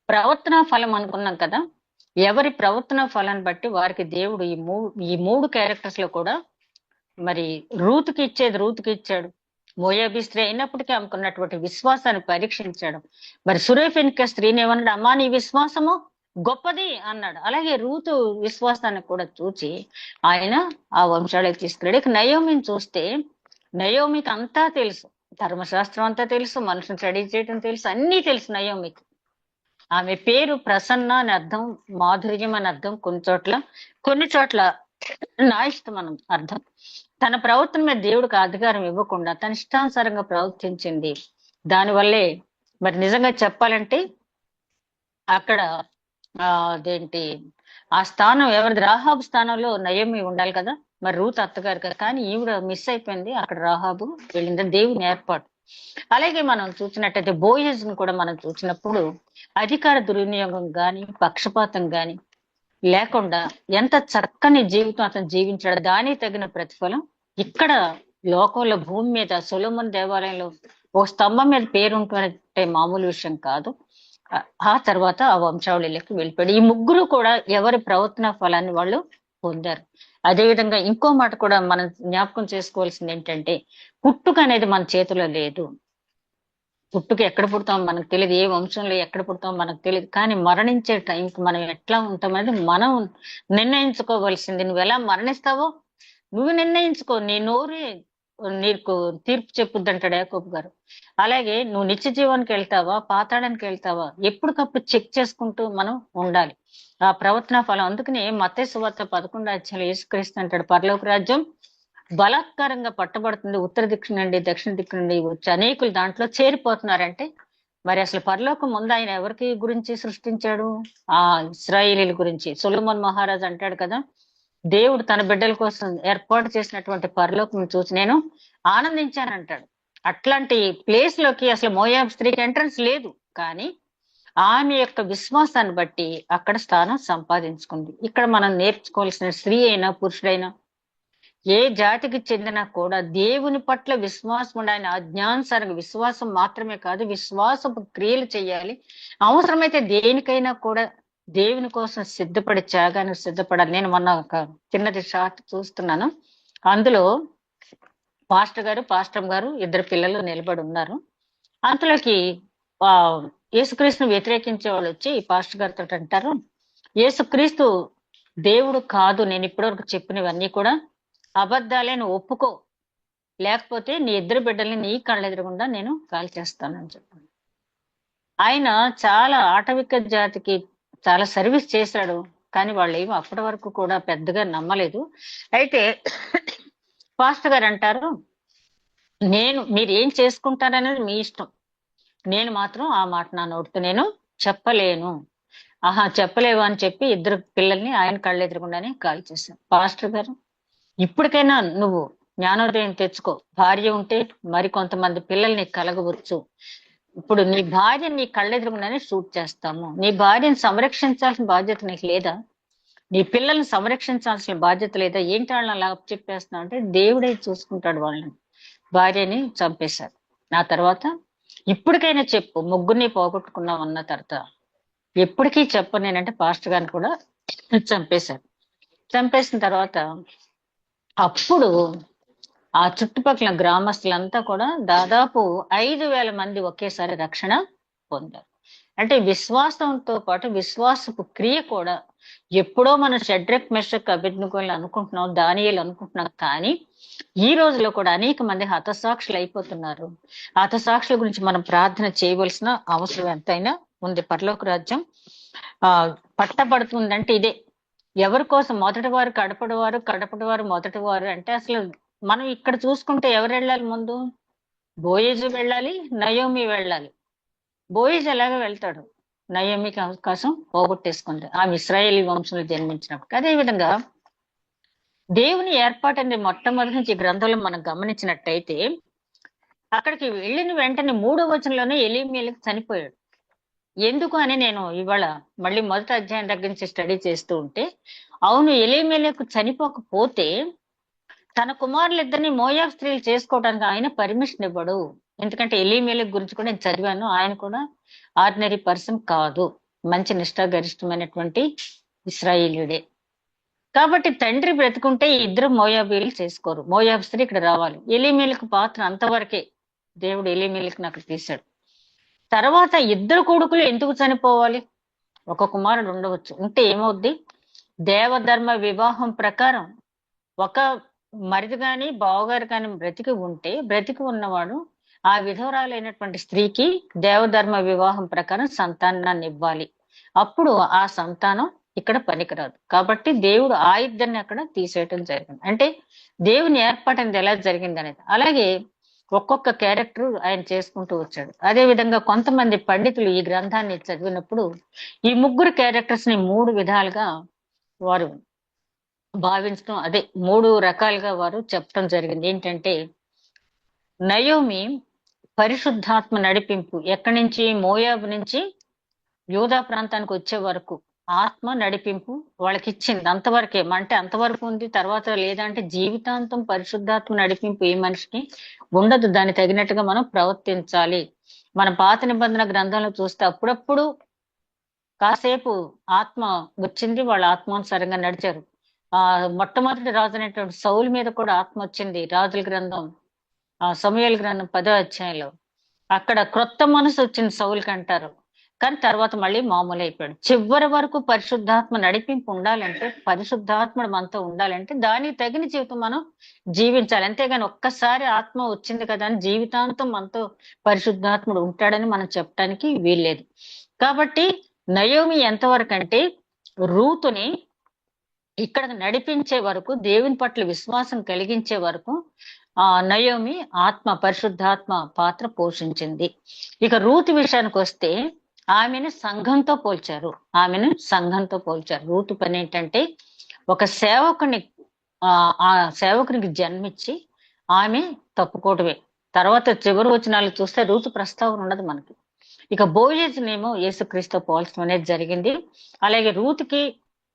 ప్రవర్తన ఫలం అనుకున్నాం కదా, ఎవరి ప్రవర్తన ఫలాన్ని బట్టి వారికి దేవుడు ఈ మూడు క్యారెక్టర్స్ లో కూడా మరి రూతుకి ఇచ్చాడు. మోయాబీ స్త్రీ అయినప్పటికీ ఆమెకున్నటువంటి విశ్వాసాన్ని పరీక్షించాడు. మరి సురేఫెనిక స్త్రీని ఏమన్నాడు? అమ్మా నీ విశ్వాసము గొప్పది అన్నాడు. అలాగే రూతు విశ్వాసాన్ని కూడా చూచి ఆయన ఆ వంశాలకు తీసుకెళ్ళాడు. ఇక నయోమిని చూస్తే, నయోమికి అంతా తెలుసు, ధర్మశాస్త్రం అంతా తెలుసు, మనుషుని స్టడీ చేయడం తెలుసు, అన్నీ తెలుసు నయోమికి. ఆమె పేరు ప్రసన్న అని అర్థం, మాధుర్యం అని అర్థం, కొన్ని చోట్ల నా ఇష్టం అని అర్థం. తన ప్రవర్తన మీద దేవుడికి అధికారం ఇవ్వకుండా తన ఇష్టానుసారంగా ప్రవర్తించింది. దానివల్లే మరి నిజంగా చెప్పాలంటే అక్కడ అదేంటి ఆ స్థానం ఎవరిది? రాహాబు స్థానంలో నయోమి ఉండాలి కదా, మరి రూత్ అత్తగారు కదా, కానీ ఈవిడ మిస్ అయిపోయింది. అక్కడ రాహాబు వెళ్ళింది, దేవుని ఏర్పాటు. అలాగే మనం చూసినట్టయితే బోయజ్ ను కూడా మనం చూసినప్పుడు అధికార దుర్వినియోగం గాని, పక్షపాతం గాని లేకుండా ఎంత చక్కని జీవితం అతను జీవించాడు, దానికి తగిన ప్రతిఫలం ఇక్కడ లోకంలో భూమి మీద సొలొమోను దేవాలయంలో ఓ స్తంభం మీద పేరుంటుందంటే మామూలు విషయం కాదు. ఆ తర్వాత ఆ వంశావళిలోకి వెళ్ళిపోయాడు. ఈ ముగ్గురు కూడా ఎవరి ప్రవర్తన ఫలాన్ని వాళ్ళు పొందారు. అదేవిధంగా ఇంకో మాట కూడా మనం జ్ఞాపకం చేసుకోవాల్సింది ఏంటంటే, పుట్టుక అనేది మన చేతిలో లేదు. పుట్టుక ఎక్కడ పుడతాం మనకు తెలియదు, ఏ వంశంలో ఎక్కడ పుడతాం మనకు తెలియదు, కానీ మరణించే టైంకి మనం ఎట్లా ఉంటామనేది మనం నిర్ణయించుకోవాల్సింది. నువ్వు ఎలా మరణిస్తావో నువ్వు నిర్ణయించుకో, నీ నోరే నీకు తీర్పు చెప్పుద్ది అంటాడు యాకోబు గారు. అలాగే నువ్వు నిత్య జీవానికి వెళ్తావా, పాతాళానికి వెళ్తావా, ఎప్పటికప్పుడు చెక్ చేసుకుంటూ మనం ఉండాలి. ఆ ప్రవర్తన ఫలం. అందుకనే మత్తయి సువార్త 11వ అధ్యాయంలో యేసుక్రీస్తు అంటాడు, పరలోక రాజ్యం బలాత్కారంగా పట్టబడుతుంది, ఉత్తర దిక్కు నుండి దక్షిణ దిక్కు నుండి వచ్చి అనేకులు దాంట్లో చేరిపోతున్నారంటే మరి అసలు పరలోకం ముందు ఆయన ఎవరికి గురించి సృష్టించాడు? ఆ ఇశ్రాయేలీల గురించి. సొలొమోన్ మహారాజు అంటాడు కదా, దేవుడు తన బిడ్డల కోసం ఏర్పాటు చేసినటువంటి పరలోకం చూసి నేను ఆనందించానంటాడు. అట్లాంటి ప్లేస్ లోకి అసలు మోయాబ్ స్త్రీకి ఎంట్రన్స్ లేదు, కానీ ఆమె యొక్క విశ్వాసాన్ని బట్టి అక్కడ స్థానం సంపాదించుకుంది. ఇక్కడ మనం నేర్చుకోవాల్సిన, స్త్రీ అయినా పురుషుడైనా ఏ జాతికి చెందినా కూడా దేవుని పట్ల విశ్వాసం ఉండాలి. ఆయన అజ్ఞానుసారంగా విశ్వాసం మాత్రమే కాదు, విశ్వాసపు క్రియలు చేయాలి. అవసరమైతే దేనికైనా కూడా దేవుని కోసం సిద్ధపడి, త్యాగానికి సిద్ధపడాలి. నేను మొన్న ఒక చిన్నది షార్ట్ చూస్తున్నాను, అందులో పాస్టర్ గారు ఇద్దరు పిల్లలు నిలబడి ఉన్నారు. అంతలోకి యేసుక్రీస్తును వ్యతిరేకించే వాళ్ళు వచ్చి పాస్టర్ గారితో అంటారు, యేసుక్రీస్తు దేవుడు కాదు, నేను ఇప్పటివరకు చెప్పినవన్నీ కూడా అబద్ధాలే, నువ్వు ఒప్పుకో, లేకపోతే నీ ఇద్దరు బిడ్డల్ని నీ కళ్ళెదురుగుండా నేను కాల్చేస్తానని చెప్పాను. ఆయన చాలా ఆటవిక జాతికి చాలా సర్వీస్ చేశాడు, కానీ వాళ్ళు ఏమో అప్పటి వరకు కూడా పెద్దగా నమ్మలేదు. అయితే పాస్టర్ గారు అంటారు, మీరు ఏం చేసుకుంటారనేది మీ ఇష్టం, నేను మాత్రం ఆ మాట నా నోటితో నేను చెప్పలేను. చెప్పలేవు అని చెప్పి ఇద్దరు పిల్లల్ని ఆయన కళ్ళెదురుగుండానే కాల్చేశాను. పాస్టర్ గారు, ఇప్పటికైనా నువ్వు జ్ఞానోదయం తెచ్చుకో, భార్య ఉంటే మరి కొంతమంది పిల్లల్ని కలగవచ్చు. ఇప్పుడు నీ భార్యని నీ కళ్ళెదురుగుండానే షూట్ చేస్తాము, నీ భార్యను సంరక్షించాల్సిన బాధ్యత నీకు లేదా? నీ పిల్లల్ని సంరక్షించాల్సిన బాధ్యత లేదా? ఏంటి వాళ్ళని అలా చెప్పేస్తున్నావు అంటే, దేవుడే చూసుకుంటాడు వాళ్ళని. భార్యని చంపేశారు. నా తర్వాత ఇప్పటికైనా చెప్పు, ముగ్గురిని పోగొట్టుకున్నావు అన్న తర్వాత ఎప్పటికీ చెప్పను నేనంటే పాస్టర్ గారిని కూడా చంపేశారు. చంపేసిన తర్వాత అప్పుడు ఆ చుట్టుపక్కల గ్రామస్తులంతా కూడా దాదాపు 5,000 మంది ఒకేసారి రక్షణ పొందారు. అంటే విశ్వాసంతో పాటు విశ్వాసపు క్రియ కూడా. ఎప్పుడో మనం షడ్రక్ మెషక్ అబేద్నెగోలు అనుకుంటున్నాం, దానియేలు అనుకుంటున్నాం, కానీ ఈ రోజులో కూడా అనేక మంది హతసాక్షులు అయిపోతున్నారు. హతసాక్షుల గురించి మనం ప్రార్థన చేయవలసిన అవసరం ఎంతైనా ఉంది. పరలోక రాజ్యం పట్టబడుతుందంటే ఇదే. ఎవరి కోసం? మొదటి వారు కడపటివారు, కడపటివారు మొదటి వారు. అంటే అసలు మనం ఇక్కడ చూసుకుంటే ఎవరు వెళ్ళాలి ముందు? బోయేజు వెళ్ళాలి, నయోమి వెళ్ళాలి. బోయేజు ఎలాగ వెళ్తాడు? నయోమికి అవకాశం పోగొట్టేసుకుంది ఆమె ఇశ్రాయేలీ వంశంలో జన్మించినప్పుడు. అదే విధంగా దేవుని ఏర్పాటు అనేది మొట్టమొదటి నుంచి ఈ గ్రంథంలో మనం గమనించినట్టయితే, అక్కడికి వెళ్ళిన వెంటనే 3వ వచనంలోనే ఎలీమెలెకు చనిపోయాడు. ఎందుకు అని నేను ఇవాళ మళ్ళీ మొదటి అధ్యాయం దగ్గర నుంచి స్టడీ చేస్తూ ఉంటే, అవును, ఎలీమెలెకు చనిపోకపోతే తన కుమారులిద్దరిని మోయాబ్ స్త్రీలు చేసుకోవడానికి ఆయన పర్మిషన్ ఇవ్వడు. ఎందుకంటే ఎలీమెలెకు గురించి కూడా నేను చదివాను. ఆయన కూడా ఆర్డినరీ పర్సన్ కాదు, మంచి నిష్ఠాగరిష్టమైనటువంటి ఇశ్రాయేలీయుడే. కాబట్టి తండ్రి బ్రతుకుంటే ఈ ఇద్దరు మోయాబీలు చేసుకోరు. మోయాబ్ స్త్రీ ఇక్కడ రావాలి. ఎలీమెలెకు పాత్ర అంతవరకే. దేవుడు ఎలీమెలెకుని అక్కడ తీశాడు. తర్వాత ఇద్దరు కొడుకులు ఎందుకు చనిపోవాలి? ఒక కుమారుడు ఉండవచ్చు. ఉంటే ఏమవుద్ది? దేవధర్మ వివాహం ప్రకారం ఒక మరిది గాని బావగారు కానీ బ్రతికి ఉన్నవాడు ఆ విధవరాలైనటువంటి స్త్రీకి దేవధర్మ వివాహం ప్రకారం సంతానాన్ని ఇవ్వాలి. అప్పుడు ఆ సంతానం ఇక్కడ పనికిరాదు. కాబట్టి దేవుడు ఆ ఇద్దరిని అక్కడ తీసేయటం జరిగింది. అంటే దేవుని ఏర్పాటు అనేది ఎలా జరిగింది అనేది. అలాగే ఒక్కొక్క క్యారెక్టర్ ఆయన చేసుకుంటూ వచ్చాడు. అదే విధంగా కొంతమంది పండితులు ఈ గ్రంథాన్ని చదివినప్పుడు ఈ ముగ్గురు క్యారెక్టర్స్ ని 3 విధాలుగా వారు భావించడం, అదే 3 రకాలుగా వారు చెప్పడం జరిగింది. ఏంటంటే, నయోమి పరిశుద్ధాత్మ నడిపింపు ఎక్కడి నుంచి? మోయాబు నుంచి యూదా ప్రాంతానికి వచ్చే వరకు ఆత్మ నడిపింపు వాళ్ళకి ఇచ్చింది. అంతవరకే. అంటే అంతవరకు ఉంది, తర్వాత లేదంటే జీవితాంతం పరిశుద్ధాత్మ నడిపింపు ఏ మనిషికి ఉండదు. దాన్ని తగినట్టుగా మనం ప్రవర్తించాలి. మన పాత నిబంధన గ్రంథంలో చూస్తే అప్పుడప్పుడు కాసేపు ఆత్మ వచ్చింది, వాళ్ళ ఆత్మానుసారంగా నడిచారు. మొట్టమొదటి రాజు అనేటువంటి సౌలు మీద కూడా ఆత్మ వచ్చింది. రాజుల గ్రంథం సమూయేలు గ్రంథం 10వ అధ్యాయంలో అక్కడ క్రొత్త మనసు వచ్చింది సౌలుకి అంటారు. కానీ తర్వాత మళ్ళీ మామూలు అయిపోయాడు. చివరి వరకు పరిశుద్ధాత్మ నడిపింపు ఉండాలంటే, పరిశుద్ధాత్ముడు మనతో ఉండాలంటే దానికి తగిన జీవితం మనం జీవించాలి. అంతేగాని ఒక్కసారి ఆత్మ వచ్చింది కదా అని జీవితాంతం మనతో పరిశుద్ధాత్ముడు ఉంటాడని మనం చెప్పడానికి వీల్లేదు. కాబట్టి నయోమి ఎంతవరకు అంటే రూతుని ఇక్కడ నడిపించే వరకు, దేవుని పట్ల విశ్వాసం కలిగించే వరకు నయోమి పరిశుద్ధాత్మ పాత్ర పోషించింది. ఇక రూతు విషయానికి వస్తే ఆమెను సంఘంతో పోల్చారు. రూతు పని ఏంటంటే ఒక ఆ సేవకునికి జన్మించి ఆమె తప్పుకోవటమే. తర్వాత చివరి వచనాలు చూస్తే రూతు ప్రస్తావన ఉండదు మనకి. ఇక బోయేజునేమో యేసుక్రీస్తు పోల్చడం అనేది జరిగింది. అలాగే రూతుకి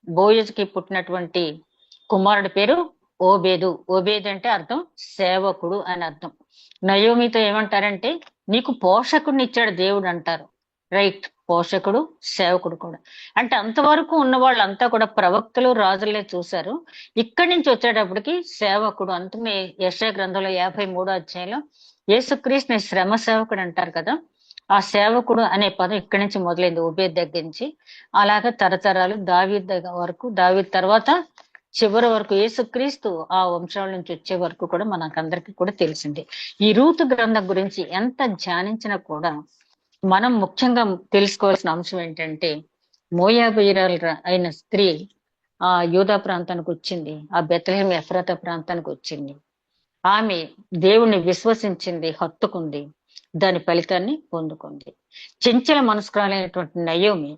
బోయేజుకి పుట్టినటువంటి కుమారుడి పేరు ఓబేదు. ఓబేదు అంటే అర్థం సేవకుడు అని అర్థం. నయోమితో ఏమంటారంటే నీకు పోషకుడిని ఇచ్చాడు దేవుడు అంటారు. రైట్, పోషకుడు సేవకుడు కూడా. అంటే అంతవరకు ఉన్న వాళ్ళంతా కూడా ప్రవక్తలు రాజులే చూశారు. ఇక్కడి నుంచి వచ్చేటప్పటికి సేవకుడు. అందుకనే యెషయా గ్రంథంలో 53వ అధ్యాయంలో యేసుక్రీస్తుని శ్రమ సేవకుడు అంటారు కదా. ఆ సేవకుడు అనే పదం ఇక్కడి నుంచి మొదలైంది, ఓబేద్ దగ్గర నుంచి. అలాగా తరతరాలు దావీద్ దగ్గర వరకు, దావీద్ తర్వాత చివరి వరకు యేసుక్రీస్తు ఆ వంశాల నుంచి వచ్చే వరకు కూడా మనకందరికీ కూడా తెలిసింది. ఈ రూతు గ్రంథం గురించి ఎంత ధ్యానించినా కూడా మనం ముఖ్యంగా తెలుసుకోవాల్సిన అంశం ఏంటంటే, మోయాబీయురాలు అయిన స్త్రీ ఆ యూదా ప్రాంతానికి వచ్చింది, ఆ బెత్లెహేం ఎఫ్రాతా ప్రాంతానికి వచ్చింది. ఆమె దేవుణ్ణి విశ్వసించింది, హత్తుకుంది, దాని ఫలితాన్ని పొందుకుంది. చెంచల మనస్కురాలైనటువంటి నయోమి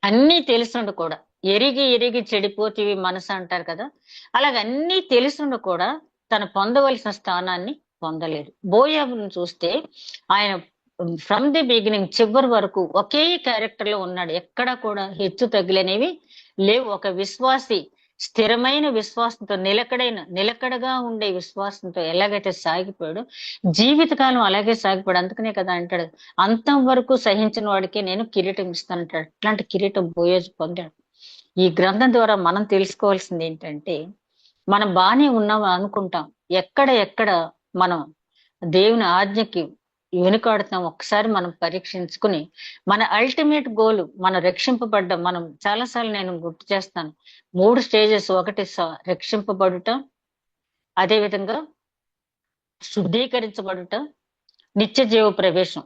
అన్నీ తెలుసుండు కూడా, ఎరిగి చెడిపోతేవి మనసు అంటారు కదా, అలాగ అన్నీ తెలుసుండు కూడా తను పొందవలసిన స్థానాన్ని పొందలేదు. బోయాబును చూస్తే ఆయన ఫ్రమ్ ది బిగినింగ్ చివరి వరకు ఒకే క్యారెక్టర్ లో ఉన్నాడు. ఎక్కడ కూడా హెచ్చు తగిలనేవి లేవు. ఒక విశ్వాసి స్థిరమైన విశ్వాసంతో, నిలకడగా ఉండే విశ్వాసంతో ఎలాగైతే సాగిపోయాడు, జీవితకాలం అలాగే సాగిపోయాడు. అందుకనే కదా అంటాడు, అంతం వరకు సహించిన వాడికి నేను కిరీటం ఇస్తానంటాడు. అట్లాంటి కిరీటం బోయేజు పొందాడు. ఈ గ్రంథం ద్వారా మనం తెలుసుకోవాల్సింది ఏంటంటే, మనం బానే ఉన్నాం అనుకుంటాం, ఎక్కడ మనం దేవుని ఆజ్ఞకి వెనుకాడుతున్నాం ఒక్కసారి మనం పరీక్షించుకుని, మన అల్టిమేట్ గోల్ మనం రక్షింపబడ్డం. మనం చాలాసార్లు నేను గుర్తు చేస్తాను, 3 స్టేజెస్. ఒకటి రక్షింపబడుట, అదే విధంగా శుద్ధీకరించబడుట, నిత్య జీవ ప్రవేశం.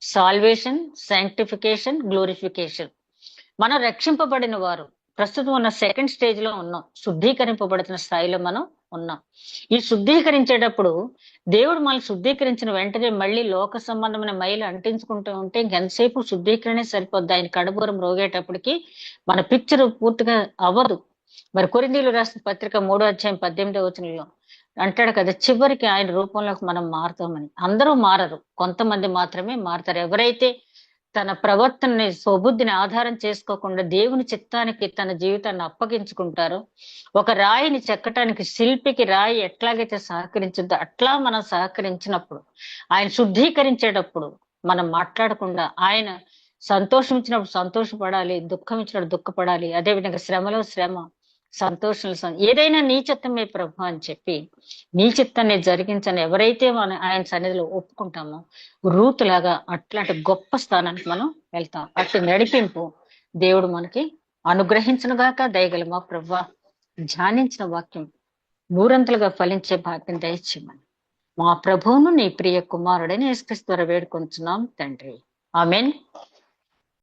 Salvation, sanctification, glorification. మనం రక్షింపబడిన వారు ప్రస్తుతం ఉన్న సెకండ్ స్టేజ్ లో ఉన్నాం. శుద్ధీకరింపబడుతున్న స్థాయిలో మనం ఉన్నాం. ఈ శుద్ధీకరించేటప్పుడు దేవుడు మనల్ని శుద్ధీకరించిన వెంటనే మళ్ళీ లోక సంబంధమైన మైలు అంటించుకుంటూ ఉంటే ఇంకెంతసేపు శుద్ధీకరణే సరిపోద్ది. ఆయన కడబూరం రోగేటప్పటికి మన పిక్చర్ పూర్తిగా అవ్వదు. మరి కొరింథీయులకు రాసిన పత్రిక 3:18 అంటాడు కదా, చివరికి ఆయన రూపంలోకి మనం మారుతామని. అందరూ మారరు, కొంతమంది మాత్రమే మారుతారు. ఎవరైతే తన ప్రవర్తనని, స్వబుద్ధిని ఆధారం చేసుకోకుండా దేవుని చిత్తానికి తన జీవితాన్ని అప్పగించుకుంటారో, ఒక రాయిని చెక్కటానికి శిల్పికి రాయి ఎట్లాగైతే సహకరించుద్దో అట్లా మనం సహకరించినప్పుడు, ఆయన శుద్ధీకరించేటప్పుడు మనం మాట్లాడకుండా, ఆయన సంతోషించినప్పుడు సంతోషపడాలి, దుఃఖం ఇచ్చినప్పుడు దుఃఖపడాలి, అదేవిధంగా శ్రమలో శ్రమ, సంతోషం ఏదైనా నీ చిత్తమే ప్రభు అని చెప్పి నీ చిత్తాన్ని జరిగించని ఎవరైతే మనం ఆయన సన్నిధిలో ఒప్పుకుంటామో, రూతు లాగా అట్లాంటి గొప్ప స్థానానికి మనం వెళ్తాం. అట్టి నడిపింపు దేవుడు మనకి అనుగ్రహించిన గాక. దయగల మా ప్రభు, ధ్యానించిన వాక్యం నూరంతలుగా ఫలించే భాగ్యం దయచేయమని మా ప్రభువును నీ ప్రియ కుమారుడని యేసుక్రీస్తు ద్వారా వేడుకొంచున్నాం తండ్రి. ఆమేన్.